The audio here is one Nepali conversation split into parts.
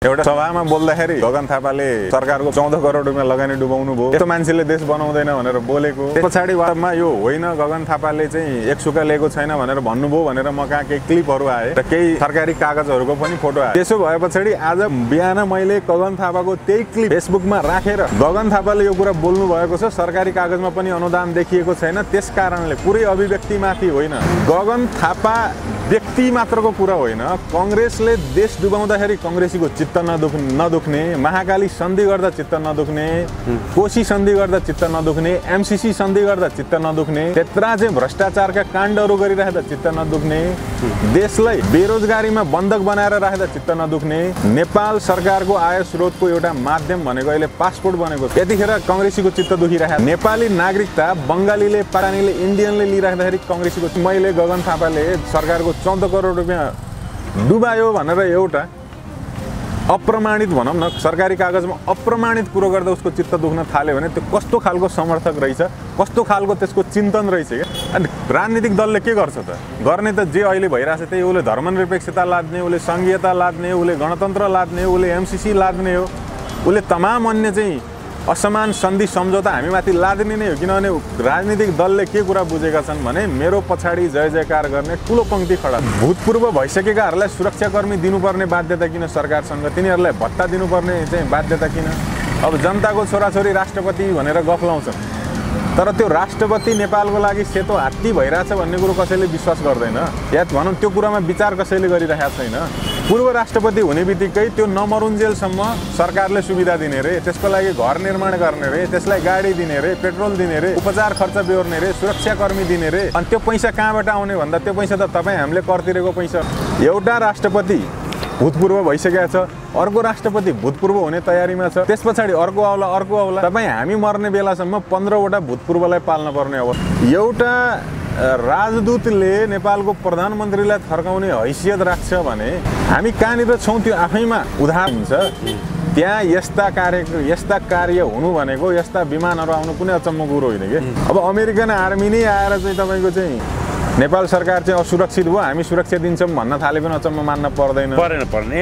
एउटा सभामा बोल्दाखेरि गगन थापाले सरकारको 14 करोड रुपैयाँ लगानी डुबाउनु भयो, यस्तो मान्छेले देश बनाउँदैन भनेर बोलेको। त्यस पछाडि वास्तवमा यो होइन गगन थापाले चाहिँ एक सुका लिएको छैन भनेर भन्नुभयो भनेर म कहाँ केही क्लिपहरू आए र केही सरकारी कागजहरूको पनि फोटो आए। त्यसो भए पछाडि आज बिहान मैले गगन थापाको त्यही क्लिप फेसबुकमा राखेर गगन थापाले यो कुरा बोल्नु भएको छ, सरकारी कागजमा पनि अनुदान देखिएको छैन, त्यस कारणले पुरै अभिव्यक्तिमाथि होइन, गगन थापा व्यक्ति मात्रको कुरा होइन, कांग्रेसले देश डुबाउँदाखेरि कांग्रेसीको चित्त नदुख्ने, महाकाली सन्धि गर्दा चित्त नदुख्ने, कोशी सन्धि गर्दा चित्त नदुख्ने, एमसीसी सन्धि गर्दा चित्त नदुख्ने, त्यत्रा चाहिँ भ्रष्टाचारका काण्डहरू गरिराख्दा चित्त नदुख्ने, देशलाई बेरोजगारीमा बन्धक बनाएर राख्दा चित्त नदुख्ने, नेपाल सरकारको आय स्रोतको एउटा माध्यम भनेको अहिले पासपोर्ट बनेको छ, यतिखेर कांग्रेसीको चित्त दुखिरहेको, नेपाली नागरिकता बंगालीले पारानीले इन्डियनले लिइराख्दाखेरि कांग्रेसीको, मैले गगन थापाले सरकारको 14 करोड रुपैयाँ डुबायो भनेर एउटा अप्रमाणित भनौँ न, सरकारी कागजमा अप्रमाणित कुरो गर्दा उसको चित्त दुख्न थाल्यो भने त्यो कस्तो खालको समर्थक रहेछ, कस्तो खालको त्यसको चिन्तन रहेछ क्या। अनि राजनीतिक दलले के गर्छ त? गर्ने त जे अहिले भइरहेछ त्यही, उसले धर्मनिरपेक्षता लाद्ने, उसले संघीयता लाद्ने, उसले गणतन्त्र लाद्ने, उसले एमसीसी लाद्ने हो, उसले तमाम अन्य चाहिँ असमान सन्धि सम्झौता हामीमाथि लाद्ने नै हो। किनभने राजनीतिक दलले के कुरा बुझेका छन् भने मेरो पछाडि जय जयकार गर्ने ठुलो पंक्ति खडा, भूतपूर्व भइसकेकाहरूलाई सुरक्षाकर्मी दिनुपर्ने बाध्यता किन सरकारसँग, तिनीहरूलाई भत्ता दिनुपर्ने चाहिँ बाध्यता किन? अब जनताको छोराछोरी राष्ट्रपति भनेर गफ लाउँछन्, तर त्यो राष्ट्रपति नेपालको लागि सेतो हात्ती भइरहेछ भन्ने कुरो कसैले विश्वास गर्दैन, या भनौँ त्यो कुरामा विचार कसैले गरिरहेको छैन। पूर्व राष्ट्रपति हुने बित्तिकै त्यो नमरुन्जेलसम्म सरकारले सुविधा दिने रे, त्यसको लागि घर निर्माण गर्ने रे, त्यसलाई गाडी दिने रे, पेट्रोल दिने रे, उपचार खर्च बेहोर्ने रे, सुरक्षाकर्मी दिने रे। अनि त्यो पैसा कहाँबाट आउने भन्दा त्यो पैसा त तपाईँ हामीले कर तिरेको पैसा। एउटा राष्ट्रपति भूतपूर्व भइसकेको छ, अर्को राष्ट्रपति भूतपूर्व हुने तयारीमा छ, त्यस पछाडि अर्को आउला। तपाईँ हामी मर्ने बेलासम्म 15वटा भूतपूर्वलाई पाल्न पर्ने अवस्था। एउटा राजदूतले नेपालको प्रधानमन्त्रीलाई थर्काउने हैसियत राख्छ भने हामी कहाँनिर छौँ त्यो आफैमा उदाहरण हुन्छ। त्यहाँ यस्ता कार्य हुनु भनेको, यस्ता विमानहरू आउनु कुनै अचम्मको कुरो होइन कि। अब अमेरिकन आर्मी नै आएर चाहिँ तपाईँको चाहिँ नेपाल सरकार चाहिँ असुरक्षित भयो, हामी सुरक्षा दिन्छौँ भन्न थाले पनि अचम्म मान्न पर्दैन।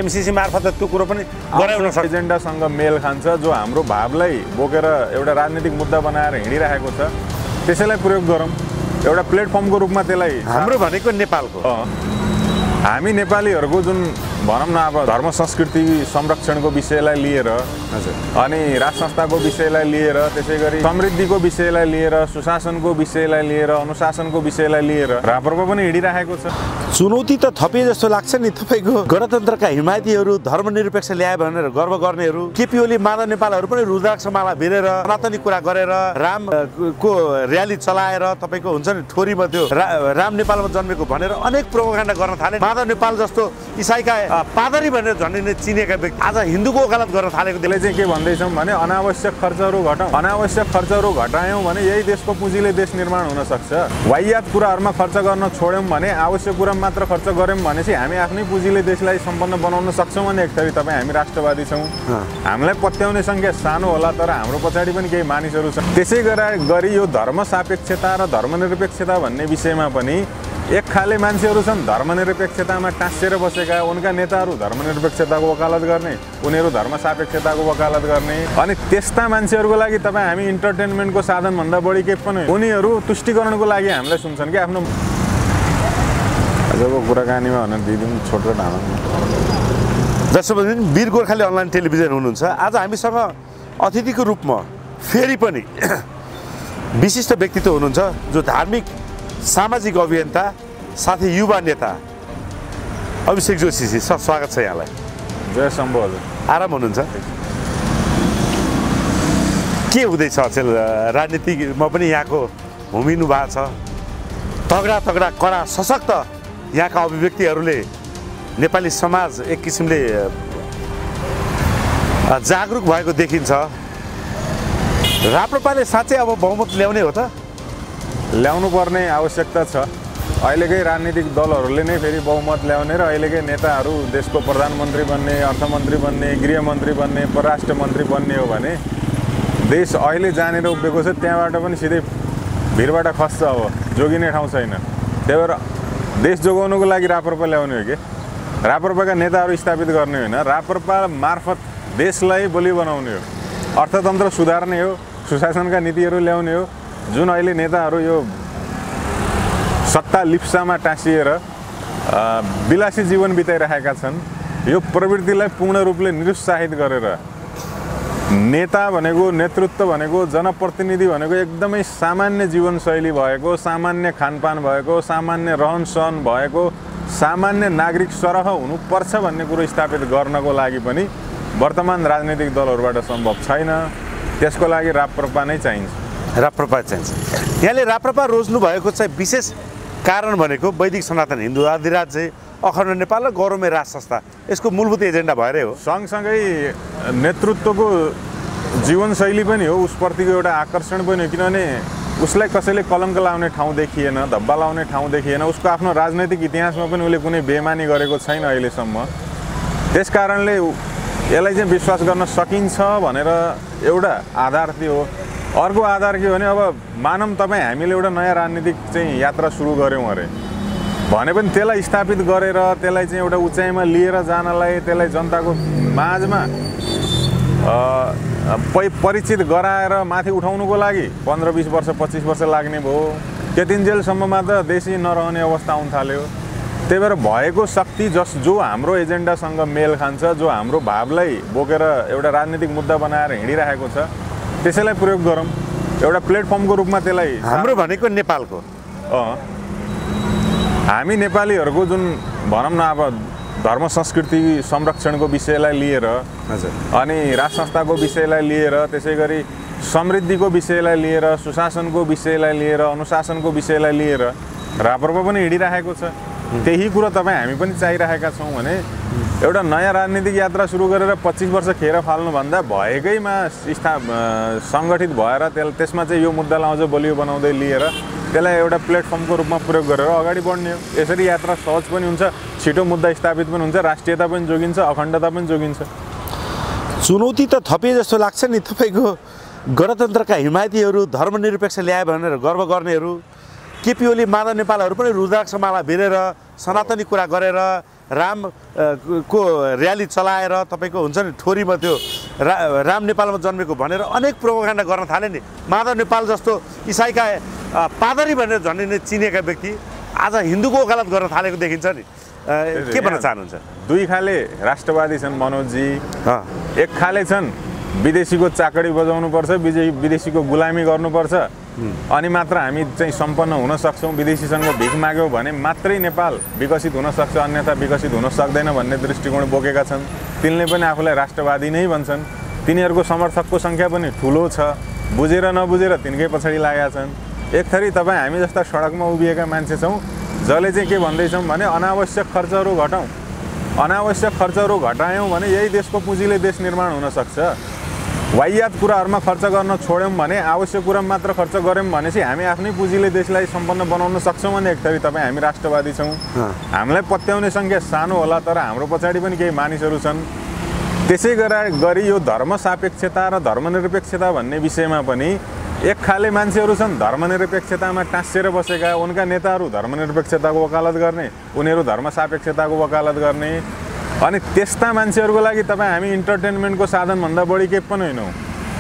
एमसीसी मार्फत त्यो कुरो पनि गराउन सक्छ, एजेन्डासँग मेल खान्छ, जो हाम्रो भावलाई बोकेर एउटा राजनीतिक मुद्दा बनाएर हिँडिरहेको छ, त्यसैलाई प्रयोग गरौँ, एउटा प्लेटफर्मको रूपमा त्यसलाई। हाम्रो भनेको नेपालको, हामी नेपालीहरूको जुन भनौँ न अब धर्म संस्कृति संरक्षणको विषयलाई लिएर अनि राज संस्थाको विषयलाई लिएर, त्यसै गरी समृद्धिको विषयलाई लिएर, सुशासनको विषयलाई लिएर, अनुशासनको विषयलाई लिएर राप्रपा पनि हिँडिरहेको छ। चुनौती त थपिए जस्तो लाग्छ नि। तपाईँको गणतन्त्रका हिमायतीहरू, धर्मनिरपेक्ष ल्याए भनेर गर्व गर्नेहरू, केपी ओली माधव नेपालहरू पनि रुद्राक्षमाला भिरेर सनातनी कुरा गरेर रामको र्याली चलाएर तपाईँको हुन्छ नि ठोरीमा त्यो राम नेपालमा जन्मेको भनेर अनेक प्रोपागेन्डा गर्न थाले। माधव नेपाल जस्तो इसाईका पादरी भनेर झन्डै चिनेका व्यक्ति आज हिन्दूको वकालत गर्न थालेको। त्यसले चाहिँ के भन्दैछौँ भने अनावश्यक खर्चहरू घटाउँ, अनावश्यक खर्चहरू घटायौँ भने यही देशको पुँजीले देश निर्माण हुन सक्छ। वाहियात कुराहरूमा खर्च गर्न छोड्यौँ भने, आवश्यक कुरा मात्र खर्च गऱ्यौँ भने चाहिँ हामी आफ्नै पुँजीले देशलाई सम्पन्न बनाउन सक्छौँ भने एक थरी तपाईँ हामी राष्ट्रवादी छौँ। हामीलाई पत्याउने सङ्ख्या सानो होला तर हाम्रो पछाडि पनि केही मानिसहरू छन्। त्यसै गरी यो धर्म सापेक्षता र धर्मनिरपेक्षता भन्ने विषयमा पनि एक खाले मान्छेहरू छन् धर्मनिरपेक्षतामा टाँसिएर बसेका, उनका नेताहरू धर्मनिरपेक्षताको वकालत गर्ने, उनीहरू धर्म सापेक्षताको वकालत गर्ने। अनि त्यस्ता मान्छेहरूको लागि तपाईँ हामी इन्टरटेनमेन्टको साधनभन्दा बढी के पनि उनीहरू तुष्टिकरणको लागि हामीलाई सुन्छन् कि आफ्नो आजको कुराकानीमा भनेर दिदिउँ छोटो ढाँडा। जसो भने वीर गोर्खाली अनलाइन टेलिभिजन हुनुहुन्छ। आज हामीसँग अतिथिको रूपमा फेरि पनि विशिष्ट व्यक्तित्व हुनुहुन्छ, जो धार्मिक सामाजिक अभियन्ता साथै युवा नेता अभिषेक जोशी। स्वागत छ यहाँलाई। जय शम्भु हजुर। आराम हुनुहुन्छ? के हुँदैछ अचेल? राजनीतिमा पनि यहाँको भूमिनु भएको छ, तगडा तगडा कडा सशक्त यहाँका अभिव्यक्तिहरूले नेपाली समाज एक किसिमले जागरुक भएको देखिन्छ। राप्रपाले साँच्चै अब बहुमत ल्याउने हो त? ल्याउनु पर्ने आवश्यकता छ। अहिलेकै राजनीतिक दलहरूले नै फेरि बहुमत ल्याउने र अहिलेकै नेताहरू देशको प्रधानमन्त्री बन्ने, अर्थमन्त्री बन्ने, गृहमन्त्री बन्ने, परराष्ट्र मन्त्री बन्ने हो भने देश अहिले जानेर उभिएको छ, त्यहाँबाट पनि सिधै भिरबाट खस्छ। अब जोगिने ठाउँ छैन। त्यही भएर देश जोगाउनुको लागि राप्रपा ल्याउने हो कि राप्रपाका नेताहरू स्थापित गर्ने होइन, राप्रपा मार्फत देशलाई बलियो बनाउने हो, अर्थतन्त्र सुधार्ने हो, सुशासनका नीतिहरू ल्याउने हो। जुन अहिले नेताहरू यो सत्ता लिप्सामा टाँसिएर विलासी जीवन बिताइरहेका छन्, यो प्रवृत्तिलाई पूर्ण रूपले निरुत्साहित गरेर नेता भनेको, नेतृत्व भनेको, जनप्रतिनिधि भनेको एकदमै सामान्य जीवनशैली भएको, सामान्य खानपान भएको, सामान्य रहनसहन भएको, सामान्य नागरिक सरह हुनुपर्छ भन्ने कुरो स्थापित गर्नको लागि पनि वर्तमान राजनीतिक दलहरूबाट सम्भव छैन। त्यसको लागि राप्रपा नै चाहिन्छ। राप्रपा चाहिन्छ। यहाँले राप्रपा रोज्नु भएको चाहिँ विशेष कारण भनेको वैदिक सनातन हिन्दू अधिराज्य, अखण्ड नेपाल र गौरवमय राज संस्था, यसको मूलभूत एजेन्डा भएरै हो। सँगसँगै नेतृत्वको जीवनशैली पनि हो, उसप्रतिको एउटा आकर्षण पनि हो। किनभने उसलाई कसैले कलङ्क लाउने ठाउँ देखिएन, धब्बा लाउने ठाउँ देखिएन। उसको आफ्नो राजनैतिक इतिहासमा पनि उसले कुनै बेमानी गरेको छैन अहिलेसम्म। त्यस कारणले यसलाई चाहिँ विश्वास गर्न सकिन्छ भनेर एउटा आधार त्यो हो। अर्को आधार के हो भने, अब मानौँ तपाईँ हामीले एउटा नयाँ राजनीतिक चाहिँ यात्रा सुरु गऱ्यौँ अरे भने पनि त्यसलाई स्थापित गरेर त्यसलाई चाहिँ एउटा उचाइमा लिएर जानलाई, त्यसलाई जनताको माझमा परिचित गराएर माथि उठाउनुको लागि 15-20 वर्ष 25 वर्ष लाग्ने भयो। त्यतिन्जेलसम्ममा त देशै नरहने अवस्था आउन थाल्यो। त्यही भएर भएको शक्ति जो हाम्रो एजेन्डासँग मेल खान्छ, जो हाम्रो भावलाई बोकेर एउटा राजनीतिक मुद्दा बनाएर हिँडिरहेको छ, त्यसैलाई प्रयोग गरौँ। एउटा प्लेटफर्मको रूपमा त्यसलाई, हाम्रो भनेको नेपालको, हामी नेपालीहरूको जुन भनौँ न अब धर्म संस्कृति संरक्षणको विषयलाई लिएर, अनि राज संस्थाको विषयलाई लिएर, त्यसै गरी समृद्धिको विषयलाई लिएर, सुशासनको विषयलाई लिएर, अनुशासनको विषयलाई लिएर राप्रपा पनि हिँडिरहेको छ। त्यही कुरा तपाईँ हामी पनि चाहिरहेका छौँ भने एउटा नयाँ राजनीतिक यात्रा सुरु गरेर 25 वर्ष खेर फाल्नुभन्दा भएकैमा सङ्गठित भएर त्यसमा चाहिँ यो मुद्दालाई अझ बलियो बनाउँदै लिएर त्यसलाई एउटा प्लेटफर्मको रूपमा प्रयोग गरेर अगाडि बढ्ने हो। यसरी यात्रा सहज पनि हुन्छ, छिटो मुद्दा स्थापित पनि हुन्छ, राष्ट्रियता पनि जोगिन्छ, अखण्डता पनि जोगिन्छ। चुनौती त थपिए जस्तो लाग्छ नि। तपाईँको गणतन्त्रका हिमायतीहरू, धर्मनिरपेक्ष ल्याए भनेर गर्व गर्नेहरू, केपी ओली माधव नेपालहरू पनि रुद्राक्षमाला भिरेर सनातनी कुरा गरेर रामको र्याली चलाएर तपाईँको हुन्छ नि ठोरीमा त्यो राम नेपालमा जन्मेको भनेर अनेक प्रोपागेन्डा गर्न थाले नि। माधव नेपाल जस्तो इसाईका पादरी भनेर झन्डै नै चिनेका व्यक्ति आज हिन्दूको वकालत गर्न थालेको देखिन्छ नि। के भन्न चाहनुहुन्छ? दुई खाले राष्ट्रवादी छन् मनोजजी। एक खाले छन् विदेशीको चाकडी बजाउनुपर्छ, विदेशीको गुलामी गर्नुपर्छ, अनि मात्र हामी चाहिँ सम्पन्न हुन सक्छौँ, विदेशीसँग भिख माग्यौँ भने मात्रै नेपाल विकसित हुन सक्छ, अन्यथा विकसित हुन सक्दैन भन्ने दृष्टिकोण बोकेका छन्। तिनले पनि आफूलाई राष्ट्रवादी नै भन्छन्। तिनीहरूको समर्थकको सङ्ख्या पनि ठुलो छ। बुझेर नबुझेर तिनकै पछाडि लागेका छन्। एक थरी तपाईँ हामी जस्ता सडकमा उभिएका मान्छे छौँ जसले चाहिँ के भन्दैछौँ भने अनावश्यक खर्चहरू घटाउँ। अनावश्यक खर्चहरू घटायौँ भने यही देशको पुँजीले देश निर्माण हुन सक्छ। वाहियात कुराहरूमा खर्च गर्न छोड्यौँ भने, आवश्यक कुरामा मात्र खर्च गऱ्यौँ भनेपछि हामी आफ्नै पुँजीले देशलाई सम्पन्न बनाउन सक्छौँ भने एक थरी तपाईँ हामी राष्ट्रवादी छौँ। हामीलाई पत्याउने सङ्ख्या सानो होला, तर हाम्रो पछाडि पनि केही मानिसहरू छन्। त्यसै गरी यो धर्म सापेक्षता र धर्मनिरपेक्षता भन्ने विषयमा पनि एक खाले मान्छेहरू छन् धर्मनिरपेक्षतामा टाँसिएर बसेका। उनका नेताहरू धर्मनिरपेक्षताको वकालत गर्ने, उनीहरू धर्म सापेक्षताको वकालत गर्ने। अनि त्यस्ता मान्छेहरूको लागि तपाईँ हामी इन्टरटेनमेन्टको साधनभन्दा बढी केही पनि होइनौँ।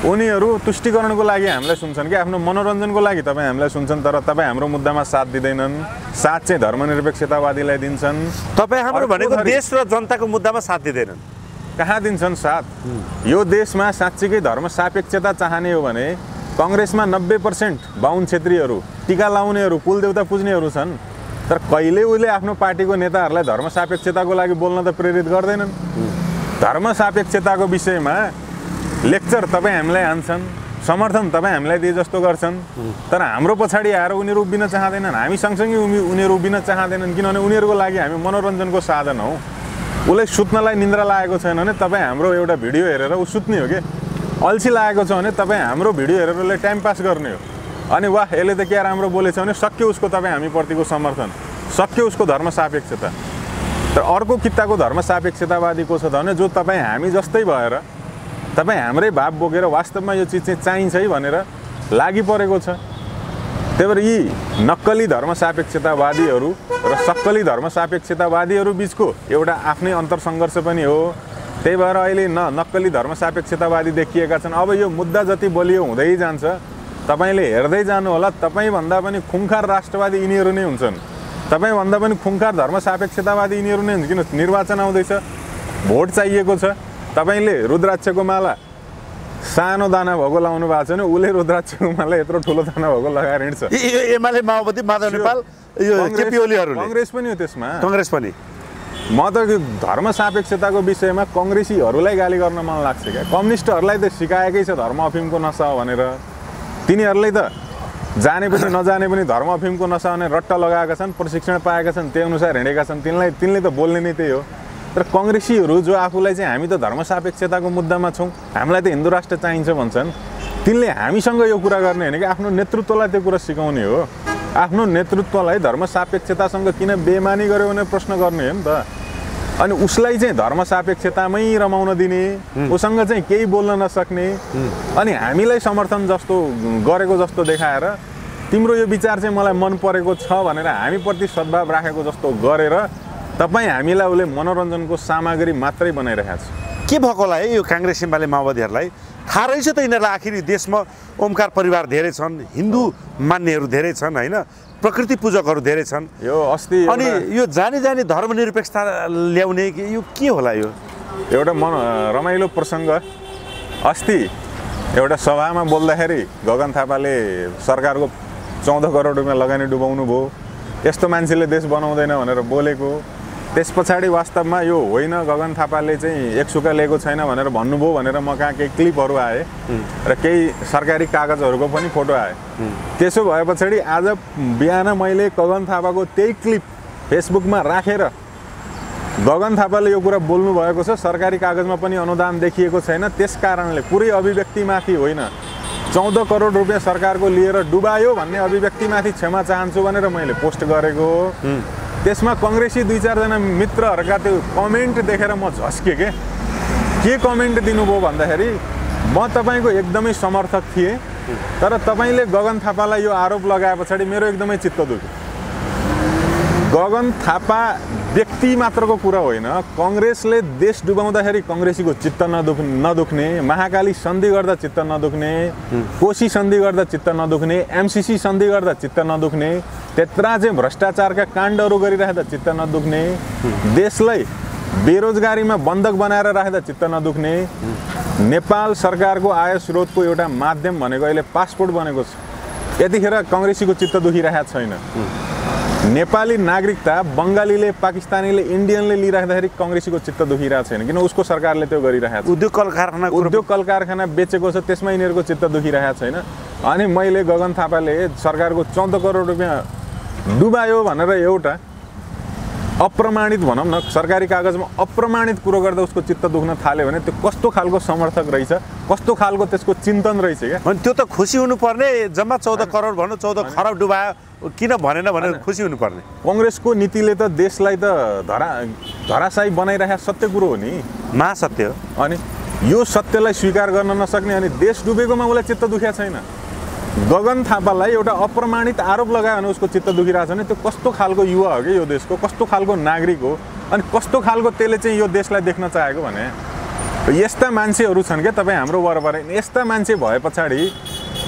उनीहरू तुष्टिकरणको लागि हामीलाई सुन्छन् कि आफ्नो मनोरञ्जनको लागि तपाईँ हामीलाई सुन्छन्, तर तपाईँ हाम्रो मुद्दामा साथ दिँदैनन्। साथ चाहिँ धर्मनिरपेक्षतावादीलाई दिन्छन्। तपाईँ हाम्रो भनेको देश र जनताको मुद्दामा साथ दिँदैनन्। कहाँ दिन्छन् साथ? यो देशमा साँच्चीकै धर्म सापेक्षता चाहने हो भने कङ्ग्रेसमा 90% बाहुन क्षेत्रीहरू, टिका लाउनेहरू, कुलदेवता पुज्नेहरू छन्, तर कहिले उसले आफ्नो पार्टीको नेताहरूलाई धर्म सापेक्षताको लागि बोल्न त प्रेरित गर्दैनन्। धर्म सापेक्षताको विषयमा लेक्चर तपाईँ हामीलाई हान्छन्, समर्थन तपाईँ हामीलाई दिए जस्तो गर्छन्, तर हाम्रो पछाडि आएर उनीहरू उभिन चाहँदैनन्। हामी सँगसँगै उनीहरू उभिन चाहँदैनन्, किनभने उनीहरूको लागि हामी मनोरञ्जनको साधन हौ। उसलाई सुत्नलाई निन्द्रा लागेको छैन भने तपाईँ हाम्रो एउटा भिडियो हेरेर ऊ सुत्ने हो कि? अल्छी लागेको छ भने तपाईँ हाम्रो भिडियो हेरेर उसले टाइम पास गर्ने हो। अनि वाह यसले त क्या राम्रो बोलेछ भने सक्यो उसको तपाईँ हामीप्रतिको समर्थन, सक्यो उसको धर्म सापेक्षता। तर अर्को कित्ताको धर्म सापेक्षतावादी को छ त भने जो तपाईँ हामी जस्तै भएर तपाईँ हाम्रै भाव बोकेर वास्तवमा यो चिज चाहिँ चाहिन्छ है भनेर लागि परेको छ। त्यही भएर यी नक्कली धर्मसापेक्षतावादीहरू र सक्कली धर्मसापेक्षतावादीहरू बिचको एउटा आफ्नै अन्तरसङ्घर्ष पनि हो। त्यही भएर अहिले नक्कली धर्मसापेक्षतावादी देखिएका छन्। अब यो मुद्दा जति बलियो हुँदै जान्छ, तपाईँले हेर्दै जानु होला, तपाईँभन्दा पनि खुङ्खार राष्ट्रवादी यिनीहरू नै हुन्छन्। तपाईँभन्दा पनि खुङ्खार धर्मसापेक्षतावादी यिनीहरू नै हुन्छ। किन निर्वाचन आउँदैछ, भोट चाहिएको छ। तपाईँले रुद्राक्षको माला सानो दाना भएको लाउनु भएको छैन, उसले रुद्राक्षको माला यत्रो ठुलो दाना भएको लगाएर हिँड्छ। एमाले, माओवादी, माधव नेपाल, यो केपी ओलीहरूले, कङ्ग्रेस पनि हो त्यसमा, कङ्ग्रेस पनि। म त धर्मसापेक्षताको विषयमा कङ्ग्रेसीहरूलाई गाली गर्न मन लाग्छ क्या। कम्युनिस्टहरूलाई त सिकाएकै छ धर्म अफिमको नसा हो भनेर। तिनीहरूले त जाने पनि नजाने पनि धर्म अफिमको नसा भने रट्टा लगाएका छन्, प्रशिक्षण पाएका छन्, त्यही अनुसार हिँडेका छन्। तिनले त बोल्ने नै त्यही हो। तर कङ्ग्रेसीहरू जो आफूलाई चाहिँ हामी त धर्मसापेक्षताको मुद्दामा छौँ, हामीलाई त हिन्दू राष्ट्र चाहिन्छ भन्छन्, तिनले हामीसँग यो कुरा गर्ने होइन कि आफ्नो नेतृत्वलाई त्यो कुरा सिकाउने हो। आफ्नो नेतृत्वलाई धर्मसापेक्षतासँग किन बेमानी गर्यो भने प्रश्न गर्ने हो नि त। अनि उसलाई चाहिँ धर्मसापेक्षतामै रमाउन दिने, उसँग चाहिँ केही बोल्न नसक्ने, अनि हामीलाई समर्थन जस्तो गरेको जस्तो देखाएर तिम्रो यो विचार चाहिँ मलाई मन परेको छ भनेर हामीप्रति सद्भाव राखेको जस्तो गरेर तपाईँ हामीलाई उसले मनोरञ्जनको सामग्री मात्रै बनाइरहेको छ। के भएको होला है यो काङ्ग्रेस एमाले माओवादीहरूलाई? थाहा रहेछ त यिनीहरूलाई आखिरी देशमा ओमकार परिवार धेरै छन्, हिन्दू मान्नेहरू धेरै छन् होइन, प्रकृति पूजकहरू धेरै छन्। यो अस्ति अनि यो जानी धर्मनिरपेक्षता ल्याउने यो के होला? यो एउटा रमाइलो प्रसङ्ग। अस्ति एउटा सभामा बोल्दाखेरि गगन थापाले सरकारको 14 करोड रुपियाँ लगानी डुबाउनु भयो, यस्तो मान्छेले देश बनाउँदैन भनेर बोलेको। त्यस पछाडि वास्तवमा यो होइन, गगन थापाले चाहिँ एकसुका लिएको छैन भनेर भन्नुभयो भनेर म कहाँ केही क्लिपहरू आए र केही सरकारी कागजहरूको पनि फोटो आए। त्यसो भए पछाडि आज बिहान मैले गगन थापाको त्यही क्लिप फेसबुकमा राखेर गगन थापाले यो कुरा बोल्नु भएको छ, सरकारी कागजमा पनि अनुदान देखिएको छैन, त्यस कारणले पुरै अभिव्यक्तिमाथि होइन 14 करोड रुपियाँ सरकारको लिएर डुबायो भन्ने अभिव्यक्तिमाथि क्षमा चाहन्छु भनेर मैले पोस्ट गरेको हो। त्यसमा कङ्ग्रेसी 2-4 जना मित्रहरूका त्यो कमेन्ट देखेर म झस्केँ। के कमेन्ट दिनुभयो भन्दाखेरि म तपाईँको एकदमै समर्थक थिएँ, तर तपाईँले गगन थापालाई यो आरोप लगाए पछाडि मेरो एकदमै चित्त दुख्यो। गगन थापा व्यक्ति मात्रको कुरा होइन, कङ्ग्रेसले देश डुबाउँदाखेरि कङ्ग्रेसीको चित्त नदुख्ने, महाकाली सन्धि गर्दा चित्त नदुख्ने, कोशी सन्धि गर्दा चित्त नदुख्ने, एमसिसी सन्धि गर्दा चित्त नदुख्ने, त्यत्रा चाहिँ भ्रष्टाचारका काण्डहरू गरिराख्दा चित्त नदुख्ने, देशलाई बेरोजगारीमा बन्धक बनाएर राख्दा चित्त नदुख्ने, नेपाल सरकारको आय स्रोतको एउटा माध्यम भनेको अहिले पासपोर्ट बनेको छ, यतिखेर कङ्ग्रेसीको चित्त दुखिरहेको छैन। नेपाली नागरिकता बङ्गालीले, पाकिस्तानीले, इन्डियनले लिइराख्दाखेरि कङ्ग्रेसीको चित्त दुखिरहेको छैन, किन उसको सरकारले त्यो गरिरहेको छ। उद्योग कल कारखाना बेचेको छ, त्यसमा यिनीहरूको चित्त दुखिरहेको छैन। अनि मैले गगन थापाले सरकारको 14 करोड रुपियाँ डुबायो भनेर एउटा अप्रमाणित भनौँ न, सरकारी कागजमा अप्रमाणित कुरो गर्दा उसको चित्त दुख्न थाल्यो भने त्यो कस्तो खालको समर्थक रहेछ, कस्तो खालको त्यसको चिन्तन रहेछ क्या। अनि त्यो त खुसी हुनुपर्ने, जम्मा 14 करोड भनौँ, 14 खरब डुबायो किन भनेन भनेर खुसी हुनुपर्ने। कङ्ग्रेसको नीतिले त देशलाई त धराशायी बनाइरहेको सत्य कुरो हो नि, महासत्य हो। अनि यो सत्यलाई स्वीकार गर्न नसक्ने अनि देश डुबेकोमा उसलाई चित्त दुखेको छैन। गगन थापालाई एउटा अप्रमाणित आरोप लगायो भने उसको चित्त दुखिरहेको छ भने त्यो कस्तो खालको युवा हो कि यो देशको, कस्तो खालको नागरिक हो, अनि कस्तो खालको त्यसले चाहिँ यो देशलाई देख्न चाहेको भने यस्ता मान्छेहरू छन् क्या तपाईँ हाम्रो वरपर। यस्ता मान्छे भए पछाडि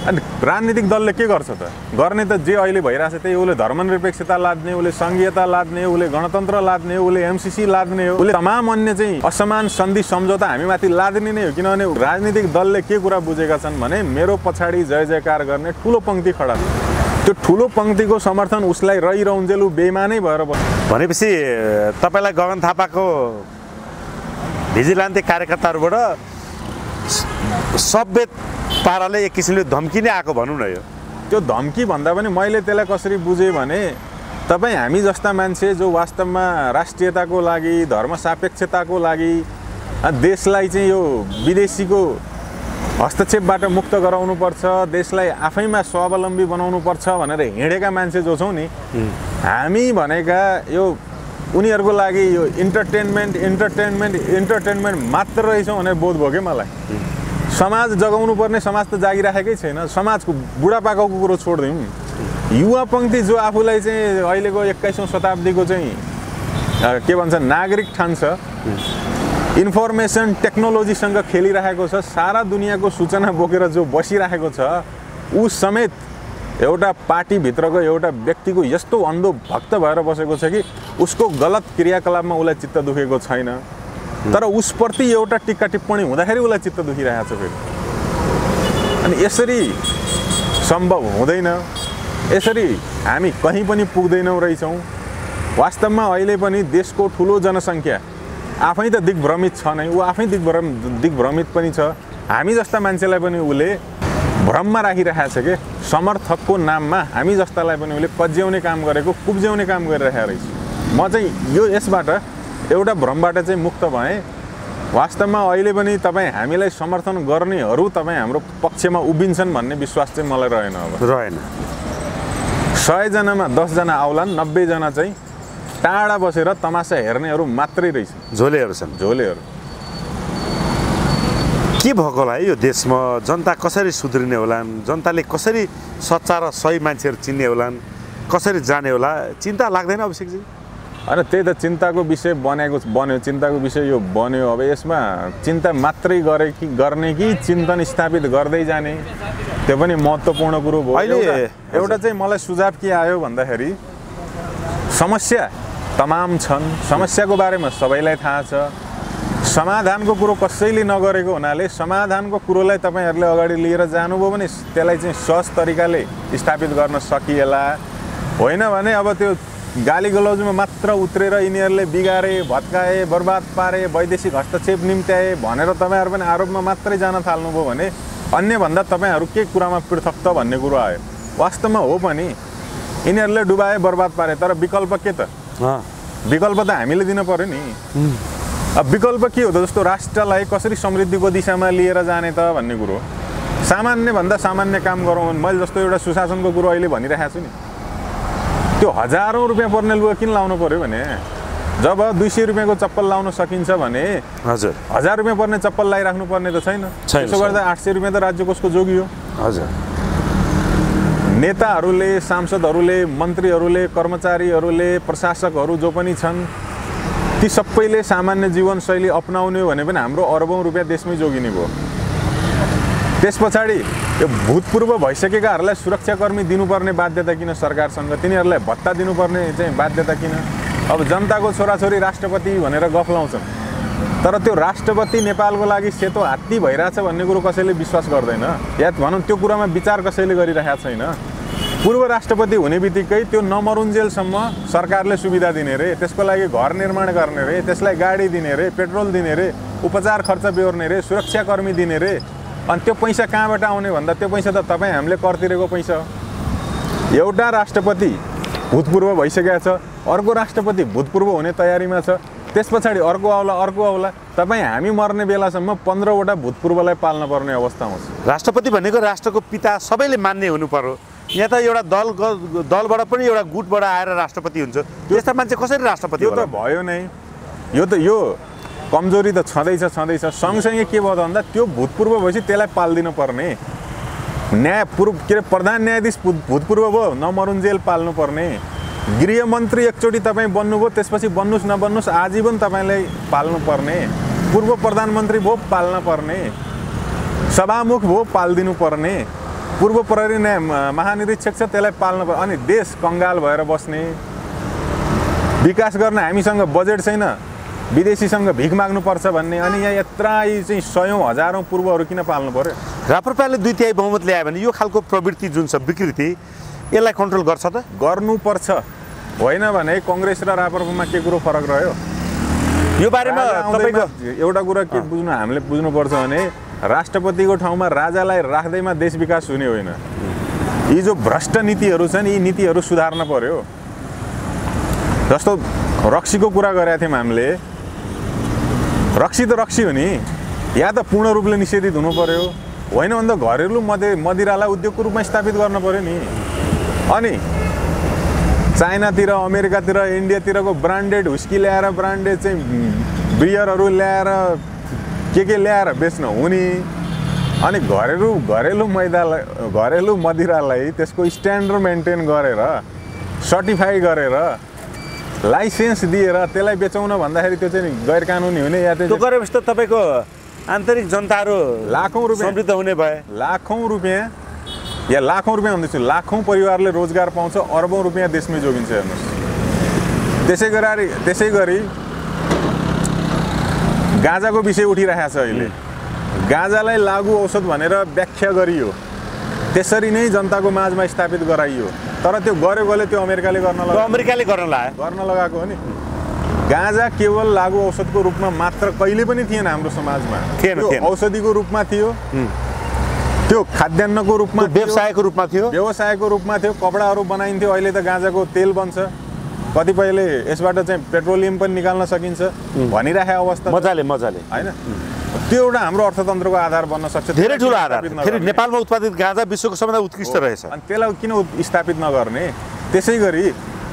अनि राजनीतिक दलले के गर्छ त? गर्ने त जे अहिले भइरहेछ त्यही, उसले धर्मनिरपेक्षता लाद्ने, उसले सङ्घीयता लाद्ने, उसले गणतन्त्र लाद्ने, उसले एमसिसी लाद्ने हो, उसले तमाम अन्य चाहिँ असमान सन्धि सम्झौता हामीमाथि लाद्ने नै हो। किनभने राजनीतिक दलले के कुरा बुझेका छन् भने मेरो पछाडि जय जयकार गर्ने ठुलो पङ्क्ति खडा छ, त्यो ठुलो पङ्क्तिको समर्थन उसलाई रहिरहुन्जेलु बेइमानै भएर बस्छ। भनेपछि तपाईँलाई गगन थापाको भिजिलान्ते कार्यकर्ताहरूबाट सभ्य पाराले एक किसिमले धम्की नै आएको भनौँ न। यो त्यो धम्की भन्दा पनि मैले त्यसलाई कसरी बुझेँ भने तपाईँ हामी जस्ता मान्छे जो वास्तवमा राष्ट्रियताको लागि, धर्मसापेक्षताको लागि, देशलाई चाहिँ यो विदेशीको हस्तक्षेपबाट मुक्त गराउनुपर्छ, देशलाई आफैमा स्वावलम्बी बनाउनुपर्छ भनेर हिँडेका मान्छे जो छौँ नि, हामी भनेका यो उनीहरूको लागि यो इन्टरटेनमेन्ट मात्र रहेछौँ भनेर बोध भयो क्या मलाई। समाज जगाउनु पर्ने, समाज त जागिराखेकै छैन, समाजको बुढापाकाको कुरो छोडिदिउँ, युवा पङ्क्ति जो आफूलाई चाहिँ अहिलेको 21औं शताब्दीको चाहिँ के भन्छ नागरिक ठान्छ, इन्फर्मेसन टेक्नोलोजीसँग खेलिरहेको छ, सारा दुनियाँको सूचना बोकेर जो बसिरहेको छ, ऊ समेत एउटा पार्टीभित्रको एउटा व्यक्तिको यस्तो अन्धो भक्त भएर बसेको छ कि उसको गलत क्रियाकलापमा उसलाई चित्त दुखेको छैन, तर उसप्रति एउटा टिक्का टिप्पणी हुँदाखेरि उसलाई चित्त दुखिरहेको छ फेरि। अनि यसरी सम्भव हुँदैन, यसरी हामी कहीँ पनि पुग्दैनौँ रहेछौँ। वास्तवमा अहिले पनि देशको ठुलो जनसङ्ख्या आफै त दिग्भ्रमित छ नै, ऊ आफै दिग्भ्रमित पनि छ। हामी जस्ता मान्छेलाई पनि उसले भ्रममा राखिरहेको छ कि समर्थकको नाममा हामी जस्तालाई पनि उसले पज्याउने काम गरेको, कुब्ज्याउने काम गरिरहेको रहेछ। म चाहिँ यो यसबाट एउटा भ्रमबाट चाहिँ मुक्त भएँ। वास्तवमा अहिले पनि तपाईँ हामीलाई समर्थन गर्नेहरू तपाईँ हाम्रो पक्षमा उभिन्छन् भन्ने विश्वास चाहिँ मलाई रहेन। अब रहेन। 100 जनामा 10 जना आउलान्, 90 जना चाहिँ टाढा बसेर तमासा हेर्नेहरू मात्रै रहेछन्, झोलेहरू छन्। झोलेहरू। के भएको होला है यो देशमा? जनता कसरी सुध्रिने होलान्? जनताले कसरी सच्चा र सही मान्छेहरू चिन्ने होलान्? कसरी जाने होला? चिन्ता लाग्दैन अभिषेकजी? अनि त्यही त चिन्ताको विषय बन्यो, चिन्ताको विषय यो बन्यो। अब यसमा चिन्ता मात्रै गर्ने कि चिन्तन स्थापित गर्दै जाने, त्यो पनि महत्त्वपूर्ण कुरो भयो। अहिले एउटा चाहिँ मलाई सुझाव के आयो भन्दाखेरि, समस्या तमाम छन्, समस्याको बारेमा सबैलाई थाहा छ, समाधानको कुरो कसैले नगरेको हुनाले समाधानको कुरोलाई तपाईँहरूले अगाडि लिएर जानुभयो भने त्यसलाई चाहिँ सहज तरिकाले स्थापित गर्न सकिएला। होइन भने अब त्यो गाली गलौजमा मात्र उत्रेर यिनीहरूले बिगारे, भत्काए, बर्बाद पारे, वैदेशिक हस्तक्षेप निम्त्याए भनेर तपाईँहरू पनि आरोपमा मात्रै जान थाल्नुभयो भने अन्यभन्दा तपाईँहरू के कुरामा पृथक त भन्ने कुरो आयो। वास्तवमा हो पनि यिनीहरूले डुबाए, बर्बाद पारे, तर विकल्प के त? विकल्प त हामीले दिन पर्यो नि। अब विकल्प के हो त? जस्तो राष्ट्रलाई कसरी समृद्धिको दिशामा लिएर जाने त भन्ने कुरो, सामान्यभन्दा सामान्य काम गरौँ। मैले जस्तो एउटा सुशासनको कुरो अहिले भनिरहेको छु नि, त्यो हजारौँ रुपियाँ पर्ने लुगा किन लाउनु पर्यो भने जब 200 रुपियाँको चप्पल लाउन सकिन्छ भने हजुर 1000 रुपियाँ पर्ने चप्पल लगाइराख्नु पर्ने त छैन। त्यसो गर्दा 800 रुपियाँ त राज्य कोषको जोगियो। हजुर। नेताहरूले, सांसदहरूले, मन्त्रीहरूले, कर्मचारीहरूले, प्रशासकहरू जो पनि छन्, ती सबैले सामान्य जीवनशैली अपनाउने हो भने पनि हाम्रो अरबौँ रुपियाँ देशमै जोगिने भयो। त्यस पछाडि यो भूतपूर्व भइसकेकाहरूलाई सुरक्षाकर्मी दिनुपर्ने बाध्यता किन सरकारसँग? तिनीहरूलाई भत्ता दिनुपर्ने चाहिँ बाध्यता किन? अब जनताको छोराछोरी राष्ट्रपति भनेर गफ लाउँछन्, तर त्यो राष्ट्रपति नेपालको लागि सेतो हात्ती भइरहेछ भन्ने कुरो कसैले विश्वास गर्दैन, या भनौँ त्यो कुरामा विचार कसैले गरिरहेको छैन। पूर्व राष्ट्रपति हुने बित्तिकै त्यो नमरुन्जेलसम्म सरकारले सुविधा दिने रे, त्यसको लागि घर निर्माण गर्ने रे, त्यसलाई गाडी दिने रे, पेट्रोल दिने रे, उपचार खर्च बेहोर्ने रे, सुरक्षाकर्मी दिने रे। अनि त्यो पैसा कहाँबाट आउने भन्दा त्यो पैसा त तपाईँ हामीले कर तिरेको पैसा हो। एउटा राष्ट्रपति भूतपूर्व भइसकेको छ, अर्को राष्ट्रपति भूतपूर्व हुने तयारीमा छ, त्यस पछाडि अर्को आउला, अर्को आउला। तपाईँ हामी मर्ने बेलासम्म 15वटा भूतपूर्वलाई पाल्न पर्ने अवस्था आउँछ। राष्ट्रपति भनेको राष्ट्रको पिता, सबैले मान्ने हुनु पर्यो। यहाँ त एउटा दलबाट पनि एउटा गुटबाट आएर राष्ट्रपति हुन्छ, त्यस्ता मान्छे कसरी राष्ट्रपति? यो त भयो नै, यो कमजोरी त छँदैछ। सँगसँगै के भयो त भन्दा त्यो भूतपूर्व भएपछि त्यसलाई पाल्दिन पर्ने। प्रधान न्यायाधीश भूतपूर्व भयो, नमरुन्जेल पाल्नु पर्ने। गृहमन्त्री एकचोटि तपाईँ बन्नुभयो, त्यसपछि बन्नुहोस् नबन्नुहोस् आजीवन तपाईँलाई पाल्नु पर्ने। पूर्व प्रधानमन्त्री भयो, पाल्न पर्ने। सभामुख भयो, पाल्दिनु पर्ने। पूर्व प्रहरी महानिरीक्षक छ, त्यसलाई पाल्नु पर्ने। अनि देश कङ्गाल भएर बस्ने, विकास गर्न हामीसँग बजेट छैन, विदेशीसँग भिख माग्नुपर्छ भन्ने। अनि यहाँ यत्रै चाहिँ 100औं हजारौं पूर्वहरू किन पाल्नु पर्यो? राप्रपाले 2/3 बहुमत ल्यायो भने यो खालको प्रवृत्ति जुन छ, विकृति, यसलाई कन्ट्रोल गर्छ त? गर्नुपर्छ। होइन भने कङ्ग्रेस र राप्रपामा के कुरो फरक रह्यो? यो बारेमा तपाईको एउटा कुरा के बुझ्नु, हामीले बुझ्नुपर्छ भने राष्ट्रपतिको ठाउँमा राजालाई राख्दैमा देश विकास हुने होइन। यी जो भ्रष्ट नीतिहरू छन्, यी नीतिहरू सुधार्न पर्यो। जस्तो रक्सीको कुरा गरेका थियौँ हामीले, रक्सी त रक्सी हो नि, या त पूर्ण रूपले निषेधित हुनु पर्यो, होइन भने त घरेलु मदिरालाई उद्योगको रूपमा स्थापित गर्न पर्यो नि। अनि चाइनातिर, अमेरिकातिर, इन्डियातिरको ब्रान्डेड हुस्की ल्याएर, ब्रान्डेड चाहिँ बियरहरू ल्याएर, के ल्याएर बेच्न हुने, अनि घरेलु मदिरालाई त्यसको स्ट्यान्डर्ड मेन्टेन गरेर सर्टिफाई गरेर लाइसेन्स दिएर त्यसलाई बेचाउन भन्दाखेरि त्यो चाहिँ गैर कानुनी हुने या त्यो गरेपछि त तपाईँको आन्तरिक जनताहरू लाखौँ रुपियाँ समृद्ध हुने भए। लाखौँ रुपियाँ भन्दैछु, लाखौँ परिवारले रोजगार पाउँछ, अरबौँ रुपियाँ देशमै जोगिन्छ। हेर्नुहोस्, त्यसै गरी गाँजाको विषय उठिरहेको छ अहिले। गाँजालाई लागु औषध भनेर व्याख्या गरियो, त्यसरी नै जनताको माझमा स्थापित गराइयो। तर त्यो गरेकोले त्यो अमेरिकाले गर्न लगाएको हो नि। गाँजा केवल लागु औषधको रूपमा मात्र कहिले पनि थिएन हाम्रो समाजमा, औषधिको रूपमा थियो, त्यो खाद्यान्नको रूपमा, व्यवसायको रूपमा थियो, कपडाहरू बनाइन्थ्यो। अहिले त गाँजाको तेल बन्छ, कतिपयले यसबाट चाहिँ पेट्रोलियम पनि निकाल्न सकिन्छ भनिरहेको अवस्था। मजाले हैन, त्यो एउटा हाम्रो अर्थतन्त्रको आधार बन्न सक्छ, धेरै ठुलो आधार। फेरि नेपालमा उत्पादित गाँजा विश्वको सबैभन्दा उत्कृष्ट रहेछ। अनि त्यसलाई किन स्थापित नगर्ने? त्यसै गरी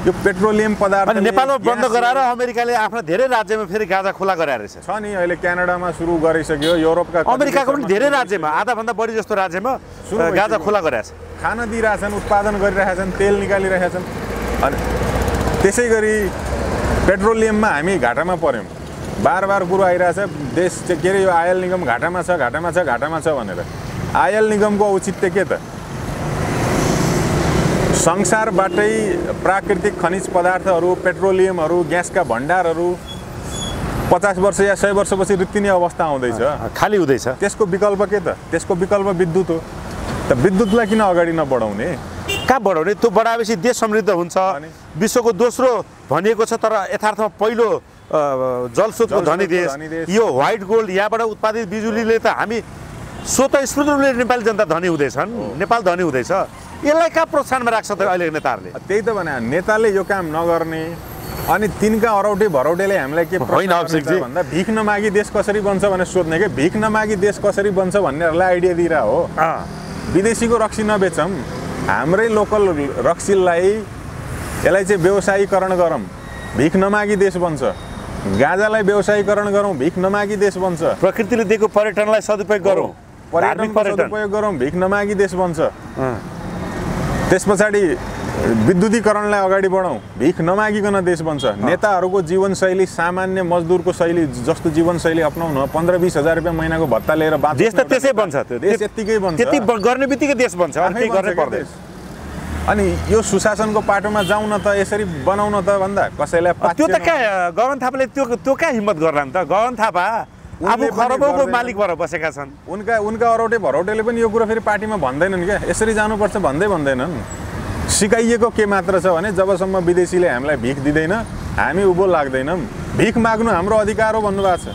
यो पेट्रोलियम पदार्थ नेपालमा बन्द गराएर अमेरिकाले आफ्ना धेरै राज्यमा फेरि गाँजा खुला गराएको रहेछ। छ नि, अहिले क्यानाडामा सुरु गरिसक्यो, युरोपका अमेरिकाको पनि धेरै राज्यमा, आधाभन्दा बढी जस्तो राज्यमा गाँजा खुला गराएको छ। खान दिइरहेछन्, उत्पादन गरिरहेछन्, तेल निकालिरहेछन्। अनि त्यसै गरी पेट्रोलियममा हामी घाटामा पर्यौँ। बार कुरो आइरहेछ, देश चाहिँ के अरे यो आयल निगम घाटामा छ भनेर। आयल निगमको औचित्य के त? संसारबाटै प्राकृतिक खनिज पदार्थहरू, पेट्रोलियमहरू, ग्यासका भण्डारहरू 50 वर्ष या 100 वर्षपछि रित्तिने अवस्था आउँदैछ, खाली हुँदैछ। त्यसको विकल्प के त? त्यसको विकल्प विद्युत हो। त विद्युतलाई किन अगाडि नबढाउने? कहाँ बढाउने? त्यो बढाएपछि देश समृद्ध हुन्छ। विश्वको दोस्रो भनिएको छ, तर यथार्थमा पहिलो जलस्रोतको धनी देश। यो व्हाइट गोल्ड यहाँबाट उत्पादित बिजुलीले त हामी स्वतःस्फूर्त रूपले नेपाली जनता धनी हुँदैछन्, नेपाल धनी हुँदैछ। यसलाई कहाँ प्रोत्साहनमा राख्छ त अहिलेको नेताहरूले? त्यही त भने, नेताले यो काम नगर्ने अनि तिनका अरौटे भरौटेले हामीलाई के भन्दा भिख नमागी देश कसरी बन्छ भनेर सोध्ने के? भिख नमागी देश कसरी बन्छ भन्नेहरूलाई आइडिया दिइरह हो। विदेशीको रक्सी नबेचौँ, हाम्रै लोकल रक्सीलाई यसलाई चाहिँ व्यवसायीकरण गरौँ, भिख नमागी देश बन्छ। गाँजालाई व्यवसायीकरण गरौँ, भिख नमागी देश बन्छ। प्रकृतिले दिएको पर्यटनलाई सदुपयोग गरौँ, सदुपयोग गरौँ, भिख नमागी देश बन्छ। त्यस पछाडि विद्युतीकरणलाई अगाडि बढाउँ, भिख नमागिकन देश बन्छ। नेताहरूको जीवनशैली सामान्य मजदुरको शैली जस्तो जीवनशैली अपनाउन 15-20 हजार रुपियाँ महिनाको भत्ता लिएर देश त त्यसै बन्छ। त्यो देश यत्तिकै बन्छ, त्यति गर्ने बित्तिकै देश बन्छ, केही गर्नै पर्दैन। अनि यो सुशासनको पाटोमा जाउँ न त, यसरी बनाउन त भन्दा कसैलाई त्यो त कहाँ गगन थापाले त्यो कहाँ हिम्मत गर्ला नि त? गगन थापा आफू खरबौको मालिक भएर बसेका छन्। उनका अरौटे भरौटेले पनि यो कुरो फेरि पार्टीमा भन्दैनन् क्या, यसरी जानुपर्छ भन्दैनन्। सिकाइएको के मात्र छ भने जबसम्म विदेशीले हामीलाई भिख दिँदैन हामी उभो लाग्दैनौँ। भिख माग्नु हाम्रो अधिकार हो भन्नुभएको छ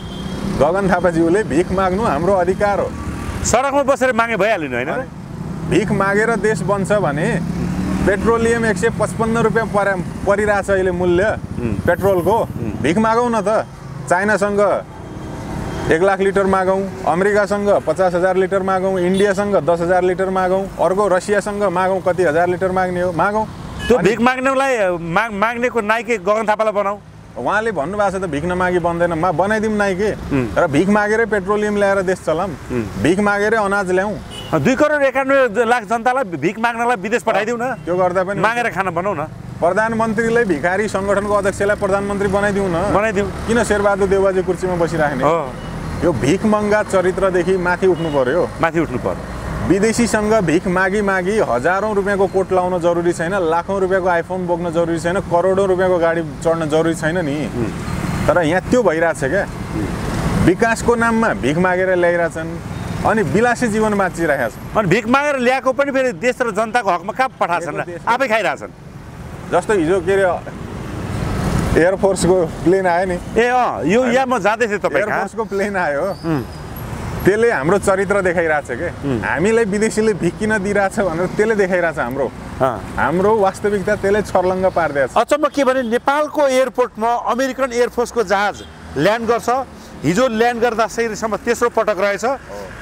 गगन थापाज्यूले। भिख माग्नु हाम्रो अधिकार हो। सडकमा बसेर मागे भइहाल्नु होइन? भिख मागेर देश बन्छ भने पेट्रोलियम 155 रुपियाँ परिरहेछ अहिले मूल्य पेट्रोलको। भिख मागौँ न त। चाइनासँग 1 लाख लिटर मागौँ, अमेरिकासँग 50,000 लिटर मागौँ, इन्डियासँग 10,000 लिटर मागौँ, अर्को रसियासँग मागौँ, कति हजार लिटर माग्ने हो मागौँ। त्यो भिख माग्नेलाई माग्नेको नाइके गगन थापालाई बनाऊ। उहाँले भन्नुभएको छ त भिख नमागी बन्दैन, बनाइदिउँ नाइके। र भिख मागेरै पेट्रोलियम ल्याएर देश चलाऊँ, भिख मागेरै अनाज ल्याउँ। 2 करोड 91 लाख जनतालाई भिख माग्नलाई विदेश पठाइदिउँ न। त्यो गर्दा पनि मागेर खाना बनाऊ न। प्रधानमन्त्रीलाई भिखारी सङ्गठनको अध्यक्षलाई प्रधानमन्त्री बनाइदिउँ न। किन शेरबहादुर देउवाजी कुर्सीमा बसिराख्ने? यो भिख मङ्गा चरित्रदेखि माथि उठ्नु पर्यो। विदेशीसँग भिख मागी हजारौँ रुपियाँको कोट लाउन जरुरी छैन, लाखौँ रुपियाँको आइफोन बोक्न जरुरी छैन, करोडौँ रुपियाँको गाडी चढ्न जरुरी छैन नि। तर यहाँ त्यो भइरहेछ क्या, विकासको नाममा भिख मागेर ल्याइरहेछन् अनि विलासी जीवन बाँचिरहेका छन्। अनि भिख मागेर ल्याएको पनि फेरि देश र जनताको हकमा कहाँ पठाछन्, आफै खाइरहेछन्। जस्तो हिजो के अरे एयरफोर्सको प्लेन आयो नि। यो यहाँ म जाँदै थिएँ तपाईँ एयरफोर्सको प्लेन आयो, त्यसले हाम्रो चरित्र देखाइरहेछ के। हामीलाई विदेशीले भिख किन दिइरहेछ भनेर त्यसले देखाइरहेछ हाम्रो वास्तविकता त्यसले छर्लङ्ग पारिदिएछ। अचम्म के भने नेपालको एयरपोर्टमा अमेरिकन एयरफोर्सको जहाज ल्यान्ड गर्छ। हिजो ल्यान्ड गर्दासम्म तेस्रो पटक रहेछ।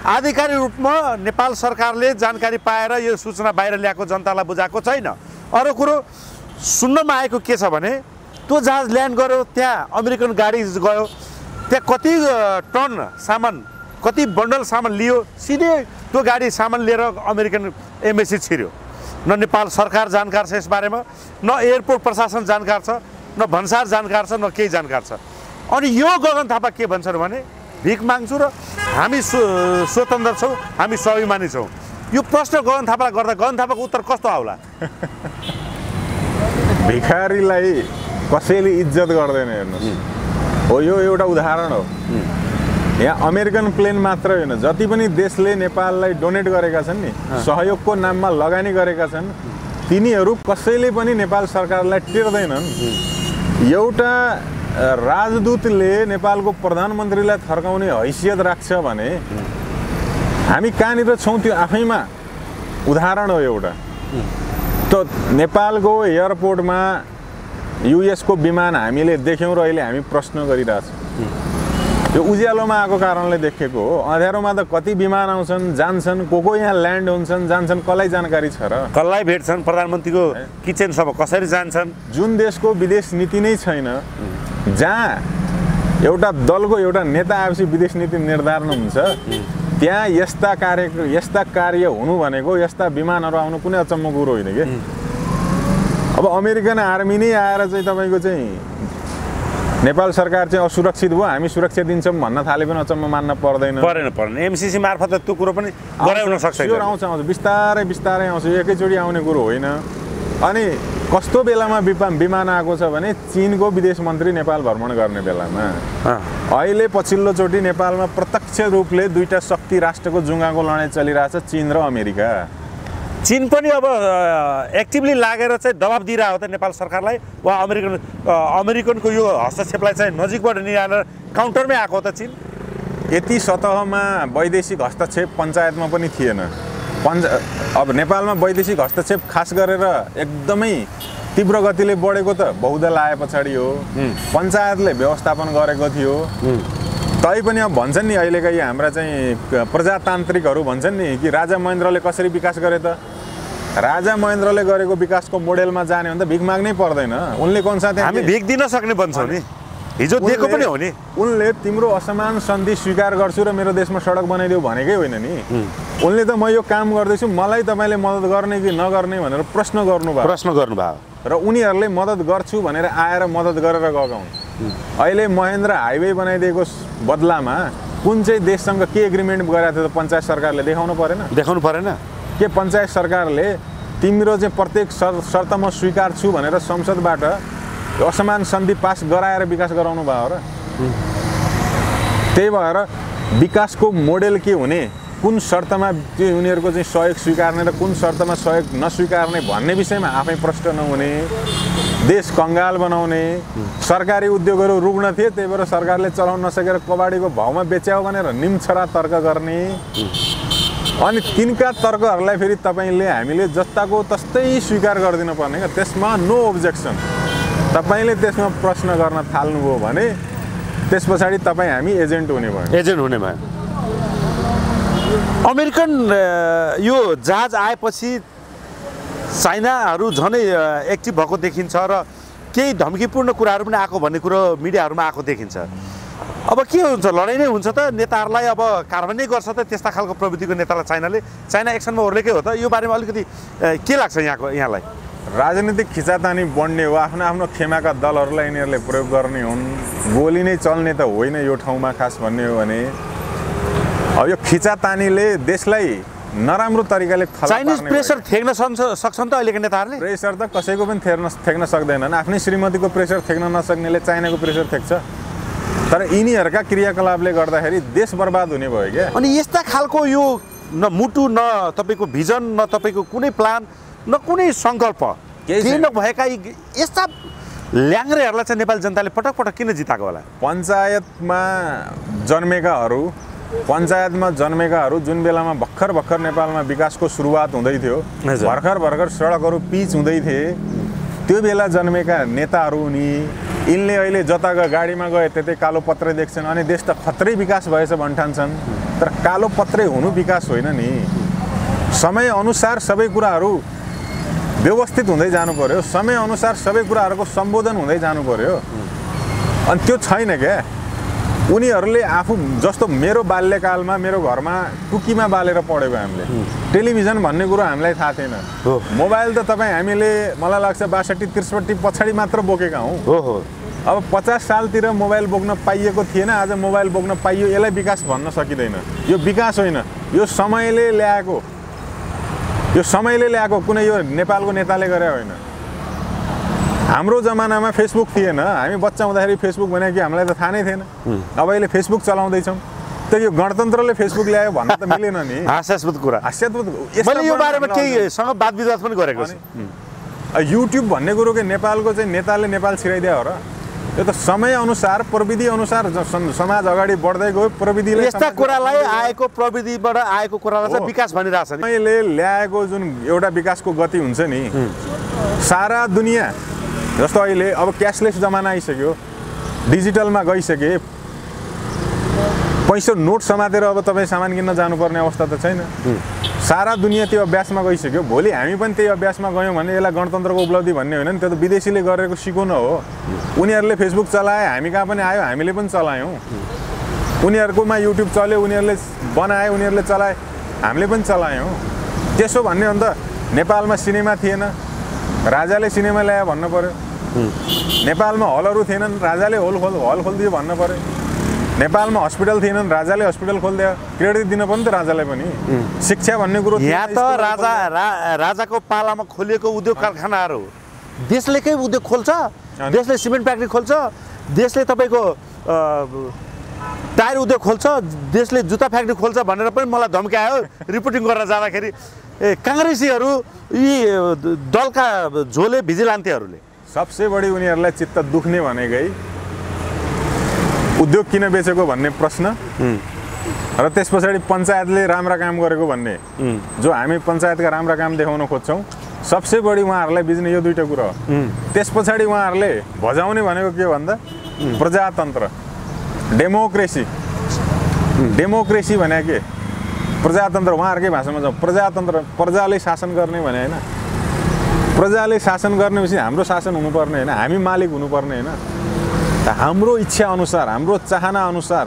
आधिकारिक रूपमा नेपाल सरकारले जानकारी पाएर यो सूचना बाहिर ल्याएको जनतालाई बुझाएको छैन। अरू कुरो सुन्नमा आएको के छ भने त्यो जहाज ल्यान्ड गर्यो, त्यहाँ अमेरिकन गाडी गयो, त्यहाँ कति टन सामान कति बन्डल सामान लियो, सिधै त्यो गाडी सामान लिएर अमेरिकन एम्बेसी छिर्यो। न नेपाल सरकार जानकार छ यस बारेमा, न एयरपोर्ट प्रशासन जानकार छ, न भन्सार जानकार छ, न केही जानकार छ। अनि यो गगन थापा के भन्छन् भने भिख माग्छु र हामी स्वतन्त्र छौँ, हामी स्वाभिमानी छौँ। यो प्रश्न गगन थापालाई गर्दा गगन थापाको उत्तर कस्तो आउला? भिखारीलाई कसैले इज्जत गर्दैन हेर्नुहोस्। हो यो एउटा उदाहरण हो। यहाँ अमेरिकन प्लेन मात्र होइन, जति पनि देशले नेपाललाई डोनेट गरेका छन् नि, सहयोगको नाममा लगानी गरेका छन्, तिनीहरू कसैले पनि नेपाल सरकारलाई टिर्दैनन्। एउटा राजदूतले नेपालको प्रधानमन्त्रीलाई थर्काउने हैसियत राख्छ भने हामी कहाँनिर छौँ त्यो आफैमा उदाहरण हो एउटा। त नेपालको एयरपोर्टमा युएसको विमान हामीले देख्यौँ र अहिले हामी प्रश्न गरिरहेछौँ। यो उज्यालोमा आएको कारणले देखेको हो। अँध्यारोमा त कति विमान आउँछन् जान्छन्, को यहाँ ल्यान्ड हुन्छन् जान्छन्, कसलाई जानकारी छ र? कसलाई भेट्छन्, प्रधानमन्त्रीको किचनसम्म कसरी जान्छन्? जुन देशको विदेश नीति नै छैन, जहाँ एउटा दलको एउटा नेता आएपछि विदेश नीति निर्धारण हुन्छ, त्यहाँ यस्ता कार्य हुनु भनेको यस्ता विमानहरू आउनु कुनै अचम्मको कुरो होइन के। अब अमेरिकन आर्मी नै आएर चाहिँ तपाईँको चाहिँ नेपाल सरकार चाहिँ असुरक्षित भयो, हामी सुरक्षा दिन्छौँ भन्न थाले पनि अचम्म मान्न पर्दैन। परेन एमसीसी मार्फत त्यो कुरो पनि गराउन सक्छ। यो आउँछ बिस्तारै बिस्तारै आउँछ, एकैचोटि आउने कुरो होइन। अनि कस्तो बेलामा विमान आएको छ भने चीनको विदेश मन्त्री नेपाल भ्रमण गर्ने बेलामा। अहिले पछिल्लोचोटि नेपालमा प्रत्यक्ष रूपले दुईटा शक्ति राष्ट्रको जुङ्गाको लडाइँ चलिरहेछ, चीन र अमेरिका। चीन पनि अब एक्टिभली लागेर चाहिँ दबाब दिइरहेको हो त नेपाल सरकारलाई, वा अमेरिकनको यो हस्तक्षेपलाई चाहिँ नजिकबाट निहालेर काउन्टरमै आएको त चीन। यति सतहमा वैदेशिक हस्तक्षेप पञ्चायतमा पनि थिएन। अब नेपालमा वैदेशिक हस्तक्षेप खास गरेर एकदमै तीव्र गतिले बढेको त बहुदल आए पछाडि हो। पञ्चायतले व्यवस्थापन गरेको थियो। तैपनि अब भन्छन् नि अहिलेका यी हाम्रा चाहिँ प्रजातान्त्रिकहरू भन्छन् नि कि राजा महेन्द्रले कसरी विकास गरे त? राजा महेन्द्रले गरेको विकासको मोडेलमा जाने भने त भिख माग्नै पर्दैन। उनले कौन सा हामी भिख दिन सक्ने भन्छौँ नि, हिजो दिएको पनि हो नि। उनले तिम्रो असमान सन्धि स्वीकार गर्छु र मेरो देशमा सडक बनाइदेऊ भनेकै होइन नि। उनले त म यो काम गर्दैछु, मलाई तपाईँले मद्दत गर्ने कि नगर्ने भनेर प्रश्न गर्नुभयो र उनीहरूले मद्दत गर्छु भनेर आएर मद्दत गरेर गएका हुन्। अहिले महेन्द्र हाइवे बनाइदिएको बदलामा कुन चाहिँ देशसँग के एग्रिमेन्ट गरेको थियो त पञ्चायत सरकारले देखाउनु परेन के? पञ्चायत सरकारले तिम्रो चाहिँ प्रत्येक शर्तमा स्वीकार छु भनेर संसदबाट असमान सन्धि पास गराएर विकास गराउनु भयो र? त्यही भएर विकासको मोडेल के हुने, कुन शर्तमा त्यो उनीहरूको चाहिँ सहयोग स्वीकार्ने र कुन शर्तमा सहयोग नस्वीकार्ने भन्ने विषयमा आफै प्रश्न नहुने, देश कङ्गाल बनाउने, सरकारी उद्योगहरू रुग्न थिए त्यही भएर सरकारले चलाउन नसकेर कबाडीको भाउमा बेच्याउ भनेर निम्छरा तर्क गर्ने। अनि तिनका तर्कहरूलाई फेरि तपाईँले हामीले जस्ताको तस्तै स्वीकार गरिदिनु पर्ने क्या। त्यसमा नो अब्जेक्सन। तपाईँले त्यसमा प्रश्न गर्न थाल्नुभयो भने त्यस पछाडि तपाईँ हामी एजेन्ट हुने भयो। अमेरिकन यो जहाज आएपछि चाइनाहरू झनै एक्टिभ भएको देखिन्छ र केही धम्कीपूर्ण कुराहरू पनि आएको भन्ने कुरो मिडियाहरूमा आएको देखिन्छ। अब के हुन्छ, लडाइँ नै हुन्छ त? नेताहरूलाई अब कार्बाही गर्छ त त्यस्ता खालको प्रवृत्तिको नेतालाई चाइना एक्सनमा ओर्लेकै हो त? यो बारेमा अलिकति के लाग्छ यहाँलाई? राजनीतिक खिचातानी बढ्ने हो, आफ्नो आफ्नो खेमाका दलहरूलाई यिनीहरूले प्रयोग गर्ने हुन्। गोली नै चल्ने त होइन यो ठाउँमा खास भन्ने हो भने। अब यो खिचातानीले देशलाई नराम्रो तरिकाले चाइनिज प्रेसर थेक्न सक्छन् त अहिलेका नेताहरूले? प्रेसर त कसैको पनि थेक्न सक्दैनन्। आफ्नै श्रीमतीको प्रेसर थेक्न नसक्नेले चाइनाको प्रेसर थेक्छ। तर यिनीहरूका क्रियाकलापले गर्दाखेरि देश बर्बाद हुने भयो क्या। अनि यस्ता खालको यो न मुटु, न तपाईँको भिजन, न तपाईँको कुनै प्लान, न कुनै सङ्कल्प केही नभएका यस्ता ल्याङ्ग्रेहरूलाई चाहिँ नेपाली जनताले पटक पटक किन जिताएको होला? पञ्चायतमा जन्मेकाहरू जुन बेलामा भर्खर नेपालमा विकासको सुरुवात हुँदै थियो, भर्खर सडकहरू पिच हुँदै थिए, त्यो बेला जन्मेका नेताहरू नि यिनले अहिले जता गाडीमा गए त्यतै कालो पत्रै देख्छन् अनि देश त खत्रै विकास भएछ भन्ठान्छन्। तर कालो पत्रै हुनु विकास होइन नि। समयअनुसार सबै कुराहरू व्यवस्थित हुँदै जानु पर्यो, समयअनुसार सबै कुराहरूको सम्बोधन हुँदै जानु पर्यो। अनि त्यो छैन क्या। उनीहरूले आफू जस्तो मेरो बाल्यकालमा मेरो घरमा टुकीमा बालेर पढेको हामीले टेलिभिजन भन्ने कुरो हामीलाई थाहा थिएन मोबाइल त तपाईँ हामीले मलाई लाग्छ 62-63 पछाडि मात्र बोकेका हौँ अब 50 सालतिर मोबाइल बोक्न पाइएको थिएन आज मोबाइल बोक्न पाइयो यसलाई विकास भन्न सकिँदैन यो विकास होइन यो समयले ल्याएको कुनै यो नेपालको नेताले गरे होइन हाम्रो जमानामा फेसबुक थिएन हामी बच्चा हुँदाखेरि फेसबुक भने कि हामीलाई त थाहा नै थिएन अब अहिले फेसबुक चलाउँदैछौँ त यो गणतन्त्रले फेसबुक ल्यायो भन्न त मिलेन नि हास्यास्पद कुरा मैले यो बारेमा केहीसँग वाद विवाद पनि गरेको छु युट्युब भन्ने कुरो के नेपालको चाहिँ नेताले नेपाल छिराइदिया हो र यो त समय अनुसार प्रविधि अनुसार समाज अगाडि बढ्दै गयो प्रविधिले यस्ता कुरालाई आएको प्रविधिबाट आएको कुरालाई चाहिँ विकास भनिरहेछ नि मैले ल्याएको जुन एउटा विकासको गति हुन्छ नि सारा दुनियाँ जस्तो अहिले अब क्यासलेस जमाना आइसक्यो डिजिटलमा गइसके पैसा नोट समातेर अब तपाईँ सामान किन्न जानुपर्ने अवस्था त छैन सारा दुनियाँ त्यो अभ्यासमा गइसक्यो भोलि हामी पनि त्यही अभ्यासमा गयौँ भने यसलाई गणतन्त्रको उपलब्धि भन्ने होइन नि त्यो त विदेशीले गरेको सिकाउन हो उनीहरूले फेसबुक चलाए हामी कहाँ पनि आयो हामीले पनि चलायौँ उनीहरूकोमा युट्युब चल्यो उनीहरूले बनाए उनीहरूले चलाए हामीले पनि चलायौँ त्यसो भन्ने हो भने त नेपालमा सिनेमा थिएन राजाले सिनेमा ल्यायो भन्नु पर्यो नेपालमा हलहरू थिएनन् राजाले हल खोलिदियो भन्नु पर्यो नेपालमा हस्पिटल थिएनन् राजाले हस्पिटल खोलिदियो क्रेडिट दिन पनि त राजालाई पनि शिक्षा भन्ने कुरो यहाँ त राजाको पालामा खोलिएको उद्योग कारखानाहरू देशले कै उद्योग खोल्छ देशले सिमेन्ट फ्याक्ट्री खोल्छ देशले तपाईँको टायर उद्योग खोल्छ देशले जुत्ता फ्याक्ट्री खोल्छ भनेर पनि मलाई धम्कायो रिपोर्टिङ गरेर जाँदाखेरि काङ्ग्रेसीहरू यी दलका झोले भिजिलान्तेहरूले सबसे बढी उनीहरूलाई चित्त दुख्ने भनेकै उद्योग किन बेचेको भन्ने प्रश्न र त्यस पछाडि पञ्चायतले राम्रा काम गरेको भन्ने जो हामी पञ्चायतका राम्रा काम देखाउन खोज्छौँ सबसे बढी उहाँहरूलाई बिज्ने यो दुईटा कुरा हो त्यस पछाडि उहाँहरूले भजाउने भनेको के भन्दा प्रजातन्त्र डेमोक्रेसी भने के प्रजातन्त्र उहाँहरूकै भाषामा जाउँ प्रजातन्त्र प्रजाले शासन गर्ने भने होइन प्रजाले शासन गर्नेपछि हाम्रो शासन हुनुपर्ने होइन हामी मालिक हुनुपर्ने होइन हाम्रो इच्छा अनुसार हाम्रो चाहना अनुसार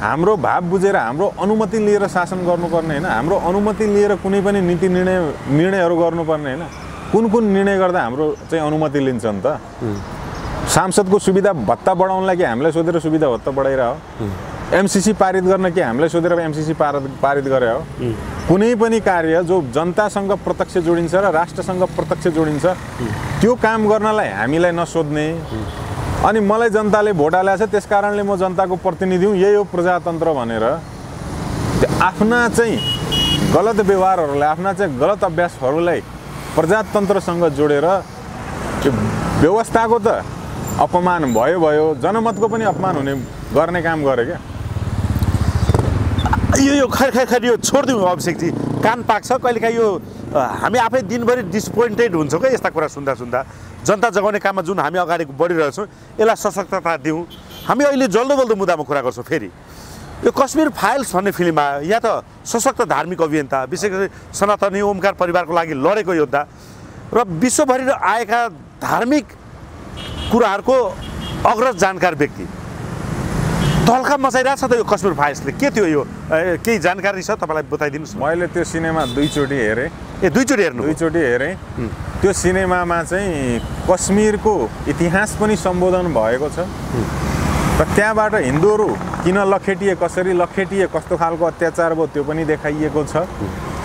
हाम्रो भाव बुझेर हाम्रो अनुमति लिएर शासन गर्नुपर्ने होइन हाम्रो अनुमति लिएर कुनै पनि नीति निर्णयहरू गर्नुपर्ने होइन कुन निर्णय गर्दा हाम्रो चाहिँ अनुमति लिन्छ नि त सांसदको सुविधा भत्ता बढाउनलाई के हामीलाई सोधेर सुविधा भत्ता बढाइरह एमसीसी पारित गर्न के हामीलाई सोधेर एमसीसी पारित गरे हो कुनै पनि कार्य जो जनतासँग प्रत्यक्ष जोडिन्छ र राष्ट्रसँग प्रत्यक्ष जोडिन्छ त्यो काम गर्नलाई हामीलाई नसोध्ने अनि मलाई जनताले भोट हालेको छ त्यसकारणले म जनताको प्रतिनिधि हुँ यही हो प्रजातन्त्र भनेर आफ्ना चाहिँ गलत व्यवहारहरूलाई आफ्ना चाहिँ गलत अभ्यासहरूलाई प्रजातन्त्रसँग जोडेर त्यो व्यवस्थाको त अपमान भयो जनमतको पनि अपमान हुने गर्ने काम गरे क्या यो खैर यो छोडिदिउँ अभिषेकजी कान पाक्छ कहिलेकाहीँ यो हामी आफै दिनभरि डिसपोइन्टेड हुन्छौँ क्या यस्ता कुरा सुन्दा जनता जगाउने काममा जुन हामी अगाडि बढिरहेछौँ यसलाई सशक्तता दिउँ हामी अहिले जल्दो मुद्दामा कुरा गर्छौँ फेरि यो कश्मीर फाइल्स भन्ने फिल्ममा या त सशक्त धार्मिक अभियन्ता विशेष गरी सनातनी ओमकार परिवारको लागि लडेको योद्धा र विश्वभरि आएका धार्मिक कुराहरूको अग्रज जानकार व्यक्ति तल्खा मचाइरहेको छ त यो कश्मीर फाइल्सले के थियो यो केही जानकारी छ तपाईँलाई बताइदिनुहोस् मैले त्यो सिनेमा दुईचोटि हेरेँ दुईचोटि हेरेँ त्यो सिनेमामा चाहिँ कश्मीरको इतिहास पनि सम्बोधन भएको छ र त्यहाँबाट हिन्दूहरू किन लखेटिए कसरी लखेटिए कस्तो खालको अत्याचार भयो त्यो पनि देखाइएको छ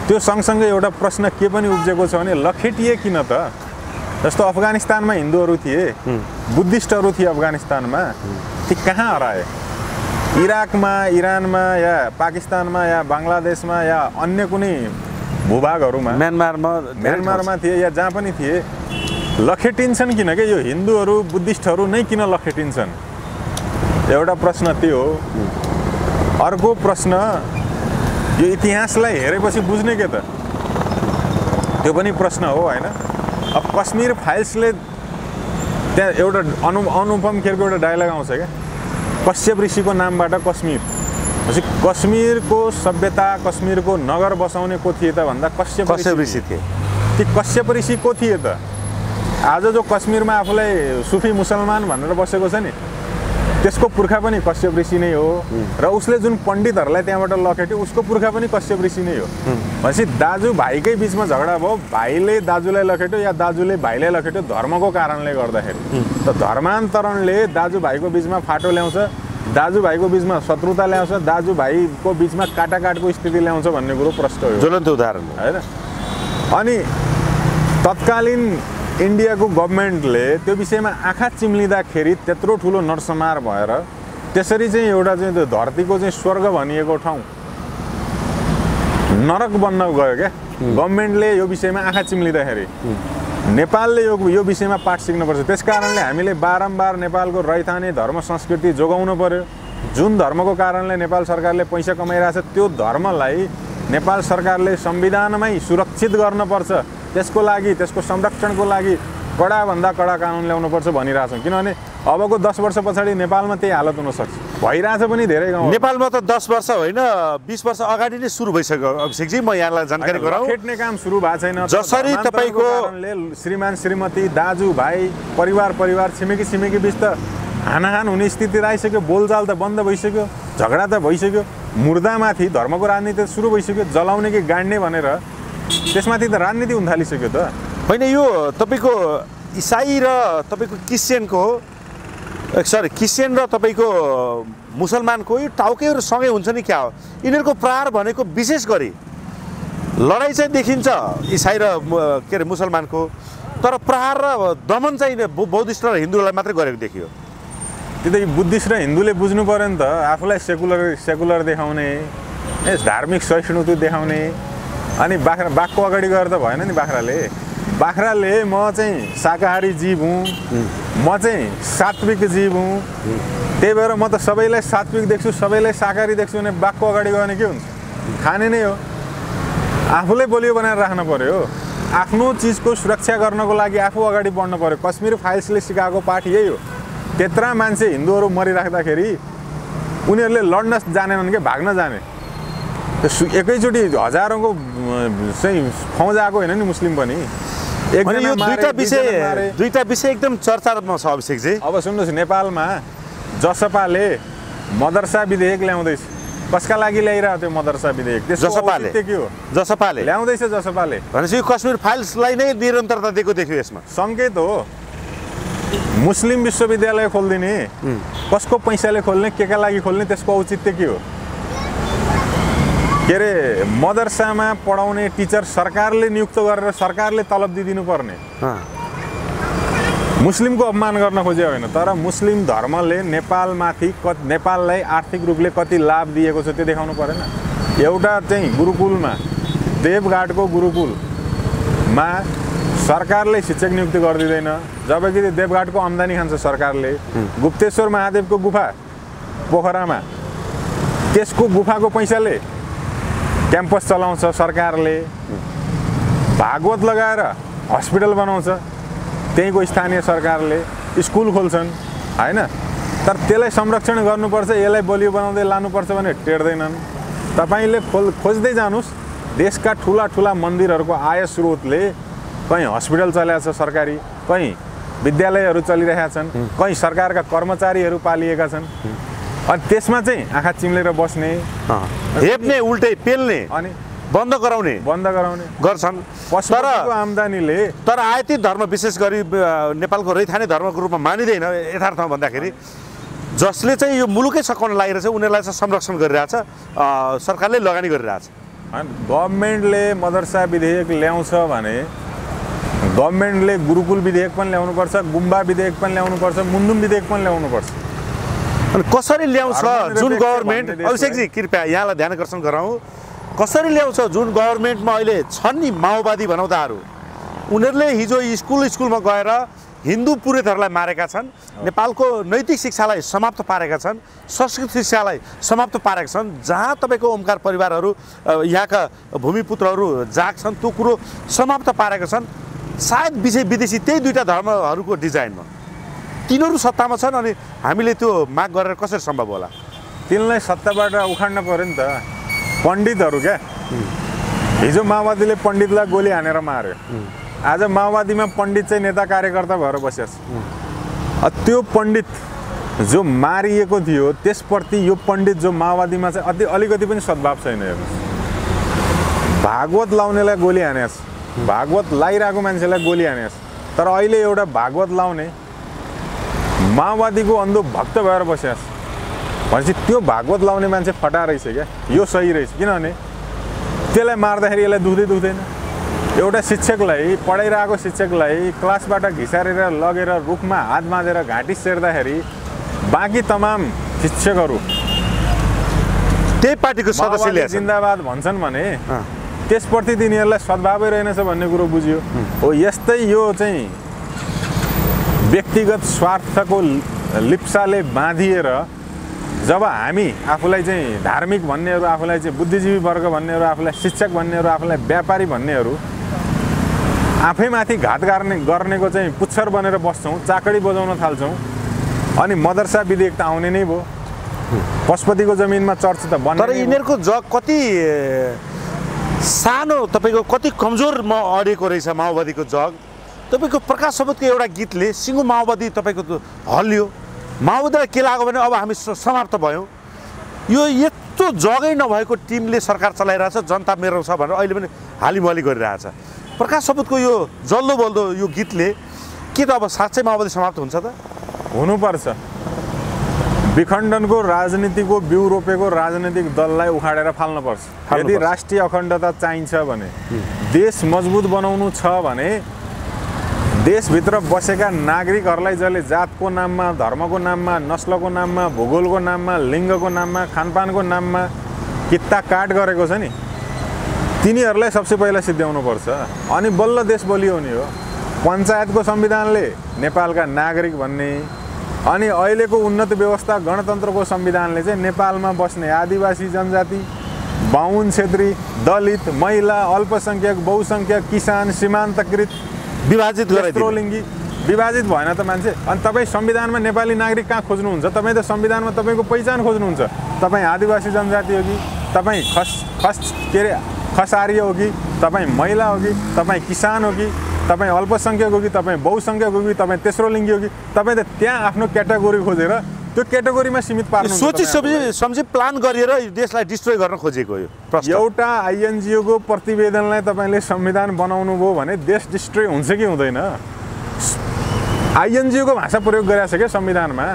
त्यो सँगसँगै एउटा प्रश्न के पनि उब्जेको छ भने लखेटिए किन त जस्तो अफगानिस्तानमा हिन्दूहरू थिए बुद्धिस्टहरू थिए अफगानिस्तानमा ती कहाँ हराए इराकमा इरानमा या पाकिस्तानमा या बङ्गलादेशमा या अन्य कुनै भूभागहरूमा म्यानमारमा थिए या जहाँ पनि थिए लखेटिन्छन् किन के यो हिन्दूहरू बुद्धिस्टहरू नै किन लखेटिन्छन् एउटा प्रश्न त्यो हो अर्को प्रश्न यो इतिहासलाई हेरेपछि बुझ्ने के त त्यो पनि प्रश्न हो हैन अब कश्मीर फाइल्सले त्यहाँ एउटा अनुपम खेरको एउटा डायलग आउँछ क्या कश्यप ऋषिको नामबाट कश्मीर कश्मीरको सभ्यता कश्मीरको नगर बसाउने को थिए त भन्दा कश्यप ऋषि थिए ती कश्यप ऋषि को थिए त आज जो कश्मीरमा आफूलाई सुफी मुसलमान भनेर बसेको छ नि त्यसको पुर्खा पनि कश्यप ऋषि नै हो र उसले जुन पण्डितहरूलाई त्यहाँबाट लखेट्यो उसको पुर्खा पनि कश्यप ऋषि नै हो। भनेपछि दाजुभाइकै बिचमा झगडा भयो, भाइले दाजुलाई लखेट्यो या दाजुले भाइलाई लखेट्यो धर्मको कारणले गर्दाखेरि। त धर्मान्तरणले दाजुभाइको बिचमा फाटो ल्याउँछ, दाजुभाइको बिचमा शत्रुता ल्याउँछ, दाजुभाइको बिचमा काटाकाटको स्थिति ल्याउँछ भन्ने कुरो प्रष्ट हो, ज्वलन्त उदाहरण हैन। अनि तत्कालीन इन्डियाको गभर्मेन्टले त्यो विषयमा आँखा चिम्लिँदाखेरि त्यत्रो ठुलो नरसंहार भएर त्यसरी चाहिँ एउटा चाहिँ त्यो धरतीको चाहिँ स्वर्ग भनिएको ठाउँ नरक बन्न गयो क्या। गभर्मेन्टले यो विषयमा आँखा चिम्लिँदाखेरि नेपालले यो विषयमा पाठ सिक्नुपर्छ। त्यसकारणले हामीले बारम्बार नेपालको रैथाने धर्म संस्कृति जोगाउनु पर्यो। जुन धर्मको कारणले नेपाल सरकारले पैसा कमाइरहेछ त्यो धर्मलाई नेपाल सरकारले संविधानमै सुरक्षित गर्नुपर्छ। त्यसको लागि, त्यसको संरक्षणको लागि कडाभन्दा कडा कानुन ल्याउनुपर्छ भनिरहेछौँ। किनभने अबको 10 वर्ष पछाडि नेपालमा त्यही हालत हुनसक्छ, भइरहेछ पनि धेरै गाउँ। नेपालमा त 10 वर्ष होइन 20 वर्ष अगाडि नै सुरु भइसक्यो अभिषेकजी। म यहाँलाई जानकारी गराउँ, खेट्ने काम सुरु भएको छैन। जसरी तपाईको श्रीमान श्रीमती दाजुभाइ परिवार छिमेकी बीच त हानाहान हुने स्थिति आइसक्यो, बोलचाल त बन्द भइसक्यो, झगडा त भइसक्यो, मुर्दामाथि धर्मको राजनीति सुरु भइसक्यो, जलाउने कि गाड्ने भनेर त्यसमाथि त राजनीति हुन थालिसक्यो त होइन। यो तपाईँको इसाई र तपाईँको क्रिस्चियन र तपाईँको मुसलमानको यो टाउकेहरू सँगै हुन्छ नि क्या हो? यिनीहरूको प्रहार भनेको विशेष गरी लडाइँ चाहिँ देखिन्छ इसाई र के अरे मुसलमानको, तर प्रहार र दमन चाहिँ बौद्धिस्ट र हिन्दूलाई मात्रै गरेको देखियो। त्यो त बुद्धिस्ट र हिन्दूले बुझ्नु पर्यो नि त, आफूलाई सेकुलर देखाउने, धार्मिक सहिष्णुता देखाउने। अनि बाघको अगाडि गएर त भएन नि। बाख्राले म चाहिँ शाकाहारी जीव हुँ, म चाहिँ सात्विक जीव हुँ, त्यही भएर म त सबैलाई सात्विक देख्छु, सबैलाई शाकाहारी देख्छु भने बाघको अगाडि गयो भने के हुन्छ? खाने नै हो। आफूलाई बलियो बनाएर राख्न पर्यो, आफ्नो चिजको सुरक्षा गर्नको लागि आफू अगाडि बढ्नु पर्यो। कश्मीर फाइल्सले सिकाएको पाठ यही हो। त्यत्रा मान्छे हिन्दूहरू मरिराख्दाखेरि उनीहरूले लड्न जानेनन् कि भाग्न जाने। एकैचोटि हजारौँको चाहिँ फौज आएको होइन नि मुस्लिम पनि। दुईटा विषय एकदम चर्चामा छ अभिषेकजी। अब सुन्नुहोस्, नेपालमा जसपाले मदरसा विधेयक ल्याउँदैछ। कसका लागि ल्याइरहेको थियो मदरसा विधेयक? जसपाले के हो? जसपाले ल्याउँदैछ। जसपाले भनेपछि कश्मीर फाइल्सलाई नै निरन्तरता दिएको देखियो। यसमा सङ्केत हो। मुस्लिम विश्वविद्यालय खोलिदिने, कसको पैसाले खोल्ने, के का लागि खोल्ने, त्यसको औचित्य के हो? के अरे मदरसामा पढाउने टिचर सरकारले नियुक्त गरेर सरकारले तलब दिइदिनु पर्ने। मुस्लिमको अपमान गर्न खोजे होइन, तर मुस्लिम धर्मले नेपाललाई आर्थिक रूपले कति लाभ दिएको छ त्यो देखाउनु परेन। एउटा चाहिँ गुरुकुलमा, देवघाटको गुरुकुलमा सरकारले शिक्षक नियुक्ति गरिदिँदैन, जबकि देवघाटको आम्दानी खान्छ सरकारले। गुप्तेश्वर महादेवको गुफा पोखरामा, त्यसको गुफाको पैसाले क्याम्पस चलाउँछ सरकारले। भागवत लगाएर हस्पिटल बनाउँछ त्यहीँको स्थानीय सरकारले, स्कुल खोल्छन् होइन। तर त्यसलाई संरक्षण गर्नुपर्छ, यसलाई बलियो बनाउँदै लानुपर्छ भने टेर्दैनन्। तपाईँले खोज्दै जानुहोस्, देशका ठुला मन्दिरहरूको आय स्रोतले कहीँ हस्पिटल चलाएको छ सरकारी, कहीँ विद्यालयहरू चलिरहेका छन्, कहीँ सरकारका कर्मचारीहरू पालिएका छन्। अनि त्यसमा चाहिँ आँखा चिम्लेर बस्ने, हेप्ने, उल्टै पेल्ने अनि बन्द गराउने गर्छन्। पशुपतिको आम्दानीले तर आयातित धर्म विशेष गरी नेपालको रैथाने धर्मको रूपमा मानिँदैन। यथार्थमा भन्दाखेरि जसले चाहिँ यो मुलुकै सकाउन लागिरहेछ उनीहरूलाई चाहिँ संरक्षण गरिरहेछ, सरकारले लगानी गरिरहेछ। गभर्मेन्टले मदरसा विधेयक ल्याउँछ भने गभर्मेन्टले गुरुकुल विधेयक पनि ल्याउनुपर्छ, गुम्बा विधेयक पनि ल्याउनुपर्छ, मुन्धुम विधेयक पनि ल्याउनुपर्छ। अनि कसरी ल्याउँछ जुन गभर्मेन्ट, अभिषेकजी कृपया यहाँलाई ध्यान आकर्षण गराउँ, कसरी ल्याउँछ जुन गभर्मेन्टमा अहिले छन् नि माओवादी भनौताहरू, उनीहरूले हिजो स्कुलमा गएर हिन्दू पुरोहितहरूलाई मारेका छन्, नेपालको नैतिक शिक्षालाई समाप्त पारेका छन्, संस्कृत शिक्षालाई समाप्त पारेका छन्। जहाँ तपाईँको ओमकार परिवारहरू यहाँका भूमिपुत्रहरू जाग्छन् त्यो कुरो समाप्त पारेका छन्। सायद विदेशी त्यही दुईटा धर्महरूको डिजाइनमा तिनीहरू सत्तामा छन्। अनि हामीले त्यो माग गरेर कसरी सम्भव होला? तिनलाई सत्ताबाट उखाड्न पर्यो नि त। पण्डितहरू क्या, हिजो माओवादीले पण्डितलाई गोली हानेर मार्यो, आज माओवादीमा पण्डित चाहिँ नेता कार्यकर्ता भएर बस्याछ। त्यो पण्डित जो मारिएको थियो त्यसप्रति यो पण्डित जो माओवादीमा चाहिँ अलिकति पनि सद्भाव छैन। हेर्नुहोस्, भागवत लाउनेलाई गोली हानेस्, भागवत लाइरहेको मान्छेलाई गोली हानेस्, तर अहिले एउटा भागवत लाउने माओवादीको अन्धो भक्त भएर बस्यास् भनेपछि त्यो भागवत लाउने मान्छे फटा रहेछ क्या, यो सही रहेछ। किनभने त्यसलाई मार्दाखेरि यसलाई दुख्दैन। एउटा शिक्षकलाई, पढाइरहेको शिक्षकलाई क्लासबाट घिसारेर लगेर रुखमा हात बाँधेर घाँटी सेर्दाखेरि बाँकी तमाम शिक्षकहरू त्यही पार्टीको सदस्यले जिन्दाबाद भन्छन् भने त्यसप्रति तिनीहरूलाई सद्भावै रहेनछ भन्ने कुरो बुझियो। हो यस्तै यो चाहिँ व्यक्तिगत स्वार्थको लिप्साले बाँधिएर जब हामी आफूलाई चाहिँ धार्मिक भन्नेहरू, आफूलाई चाहिँ बुद्धिजीवी वर्ग भन्नेहरू, आफूलाई शिक्षक भन्नेहरू, आफूलाई व्यापारी भन्नेहरू आफैमाथि घात गर्नेको चाहिँ पुच्छर बनेर बस्छौँ, चाकडी बजाउन थाल्छौँ, अनि मदरसा विधेयक त आउने नै भयो। पशुपतिको जमिनमा चर्च त बन्यो। तर यिनीहरूको जग कति सानो, तपाईँको कति कमजोरमा अडेको रहेछ माओवादीको जग। तपाईँको प्रकाश सपुतको एउटा गीतले सिङ्गो माओवादी तपाईँको हल्लियो। माओवादीलाई के लाग्यो भने अब हामी समाप्त भयौँ, यो यत्रो जगै नभएको टिमले सरकार चलाइरहेछ, जनता मेरो छ भनेर अहिले पनि हालिमली गरिरहेछ। प्रकाश सपुतको यो जल्दो बल्दो यो गीतले के त अब साँच्चै माओवादी समाप्त हुन्छ त? हुनुपर्छ। विखण्डनको राजनीतिको बिउ रोपेको राजनीतिक दललाई उखाडेर फाल्नुपर्छ। यदि राष्ट्रिय अखण्डता चाहिन्छ भने, देश मजबुत बनाउनु छ भने, देशभित्र बसेका नागरिकहरूलाई जसले जातको नाममा, धर्मको नाममा, नस्लको नाममा, भूगोलको नाममा, लिङ्गको नाममा, खानपानको नाममा कित्ता काट गरेको छ नि, तिनीहरूलाई सबसे पहिला सिद्ध्याउनुपर्छ। अनि बल्ल देश बलियो हुने हो। पञ्चायतको संविधानले नेपालका नागरिक भन्ने, अनि अहिलेको उन्नत व्यवस्था गणतन्त्रको संविधानले चाहिँ नेपालमा बस्ने आदिवासी जनजाति, बाहुन, क्षेत्री, दलित, महिला, अल्पसङ्ख्यक, बहुसङ्ख्यक, किसान, सीमान्तकृत, विभाजित तेस्रोलिङ्गी विभाजित भएन त मान्छे। अनि तपाईँ संविधानमा नेपाली नागरिक कहाँ खोज्नुहुन्छ? तपाईँ त संविधानमा तपाईँको पहिचान खोज्नुहुन्छ। तपाईँ आदिवासी जनजाति हो कि, तपाईँ खसारी हो कि, तपाईँ महिला हो कि, तपाईँ किसान हो कि, तपाईँ अल्पसङ्ख्यक हो कि, तपाईँ बहुसङ्ख्यक हो कि, तपाईँ तेस्रोलिङ्गी हो कि, तपाईँ त त्यहाँ आफ्नो क्याटेगोरी खोजेर त्यो क्याटेगोरीमा सीमित पार्नु सोची समझी प्लान गरेर देशलाई डिस्ट्रोय गर्न खोजेको यो प्रश्न। एउटा आइएनजिओको प्रतिवेदनलाई तपाईँले संविधान बनाउनु भयो भने देश डिस्ट्रोय हुन्छ कि हुँदैन? आइएनजिओको भाषा प्रयोग गरेको छ क्या संविधानमा।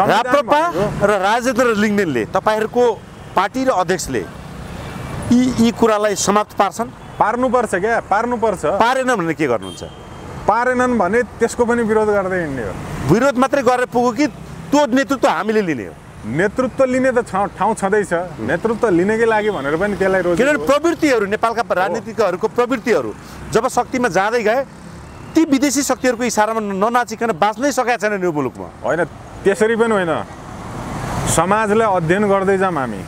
राप्रपा र राजेन्द्र लिङ्गदेनले, तपाईँहरूको पार्टी र अध्यक्षले यी कुरालाई समाप्त पार्छन्? पार्नुपर्छ क्या, पार्नुपर्छ। पारेन भने के गर्नुहुन्छ? पारेनन् भने त्यसको पनि विरोध गर्दै हिँड्ने हो। विरोध मात्रै गरेर पुग्यो कि त्यो नेतृत्व हामीले लिने हो? नेतृत्व लिने त ठाउँ छँदैछ। नेतृत्व लिनेकै लागि भनेर पनि त्यसलाई रोज, किनभने प्रवृत्तिहरू, नेपालका राजनीतिकहरूको प्रवृत्तिहरू जब शक्तिमा जाँदै गए, ती विदेशी शक्तिहरूको इसारामा ननाचिकन बाँच्नै सकेका छैनन् यो मुलुकमा। होइन, त्यसरी पनि होइन। समाजलाई अध्ययन गर्दै जाऊँ हामी।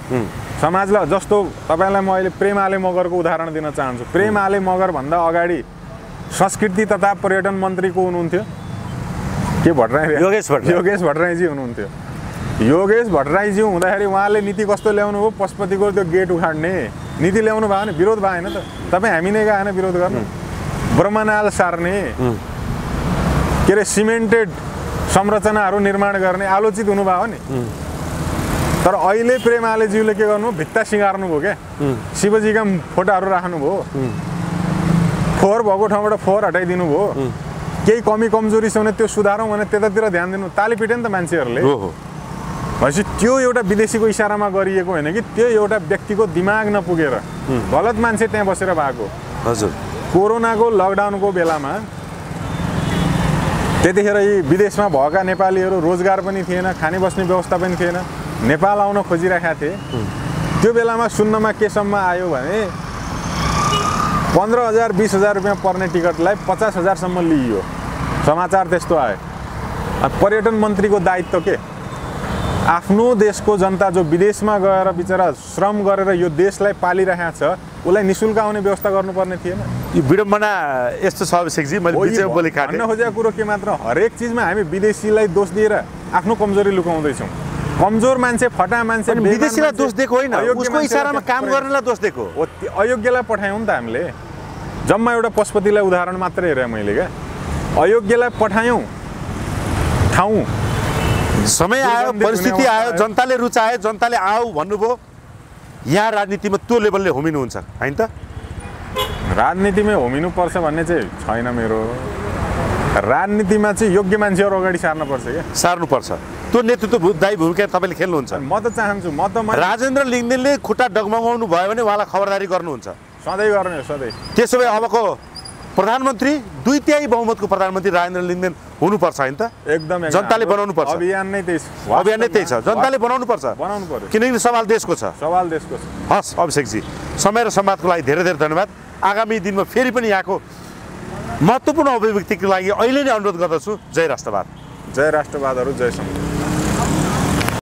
समाजलाई जस्तो तपाईँलाई म अहिले प्रेम आले मगरको उदाहरण दिन चाहन्छु। प्रेम आले मगर भन्दा अगाडि संस्कृति तथा पर्यटन मन्त्री को हुनुहुन्थ्यो? के भट्टराई? योगेश भट्टराईजी हुनुहुन्थ्यो। योगेश भट्टराईजी हुँदाखेरि उहाँले नीति कस्तो ल्याउनु हो? पशुपतिको त्यो गेट उखाड्ने नीति ल्याउनु भयो भने विरोध भएन त? तपाईँ हामी नै गएन विरोध गर्नु? ब्रह्मनाल सार्ने, के अरे सिमेन्टेड संरचनाहरू निर्माण गर्ने आलोचित हुनुभयो नि। तर अहिले प्रेम आलेज्यूले के गर्नु? भित्ता सिँगार्नु भयो क्या, शिवजीका फोटाहरू राख्नुभयो, फोहोर भएको ठाउँबाट फोहोर हटाइदिनु भयो। केही कमी कमजोरी छ भने त्यो सुधारौँ भने त्यतातिर ध्यान दिनु। ताली पिटे नि त मान्छेहरूले। भनेपछि त्यो एउटा विदेशीको इसारामा गरिएको होइन कि, त्यो एउटा व्यक्तिको दिमाग नपुगेर गलत मान्छे त्यहाँ बसेर भएको। हजुर, कोरोनाको लकडाउनको बेलामा त्यतिखेर यी विदेशमा भएका नेपालीहरू रोजगार पनि थिएन, खाने बस्ने व्यवस्था पनि थिएन, नेपाल आउन खोजिरहेका थिए। त्यो बेलामा सुन्नमा केसम्म आयो भने 15,000 20,000 रुपियाँ पर्ने टिकटलाई 50,000सम्म लिइयो। समाचार त्यस्तो आयो। पर्यटन मन्त्रीको दायित्व के? आफ्नो देशको जनता जो विदेशमा गएर बिचरा श्रम गरेर यो देशलाई पालिरहेको छ, उसलाई निशुल्क आउने व्यवस्था गर्नुपर्ने थिएन? यो विडम्बना यस्तो छ अभिषेकजी, मैले बिचमा बोली काटेँ। भन्न खोजेको कुरो के मात्र, हरेक चिजमा हामी विदेशीलाई दोष दिएर आफ्नो कमजोरी लुकाउँदैछौँ। कमजोर मान्छे, फटा मान्छे, विदेशीलाई दोष दिएको होइन, उसको इसारामा काम गर्नेलाई दोष दिएको। अयोग्यलाई पठायौँ नि त हामीले। जम्मा एउटा पशुपतिलाई उदाहरण मात्रै हेरेँ मैले क्या। अयोग्यलाई पठायौँ ठाउँ समय आयो, परिस्थिति आयो, जनताले रुचायो, जनताले आऊ भन्नुभयो, यहाँ राजनीतिमा त्यो लेभलले होमिनुहुन्छ हैन त? राजनीतिमै होमिनु पर्छ भन्ने चाहिँ छैन मेरो। राजनीतिमा चाहिँ योग्य मान्छेहरू अगाडि सार्नुपर्छ क्या। सार्नुपर्छ। त्यो नेतृत्वदायी भूमिका तपाईँले खेल्नुहुन्छ। म त चाहन्छु, म त राजेन्द्र लिङ्गदेनले खुट्टा डगमगाउनु भयो भने उहाँलाई खबरदारी गर्नुहुन्छ? सधैँ गर्ने हो, सधैँ। त्यसो भए अबको प्रधानमन्त्री 2/3 बहुमतको प्रधानमन्त्री राजेन्द्र लिङ्गदेन हुनुपर्छ हैन त? एकदम जनताले बनाउनु पर्छ। अभियान नै त्यही छ, जनताले बनाउनु पर्छ। बनाउनु पर्यो, किनकि सवाल देशको छ। सवाल देशको छ। हस् अभिषेकजी, समय र संवादको लागि धेरै धेरै धन्यवाद। आगामी दिनमा फेरि पनि यहाँको महत्त्वपूर्ण अभिव्यक्तिको लागि अहिले नै अनुरोध गर्दछु। जय राष्ट्रवाद। जय राष्ट्रवादहरू, जय सङ्घ।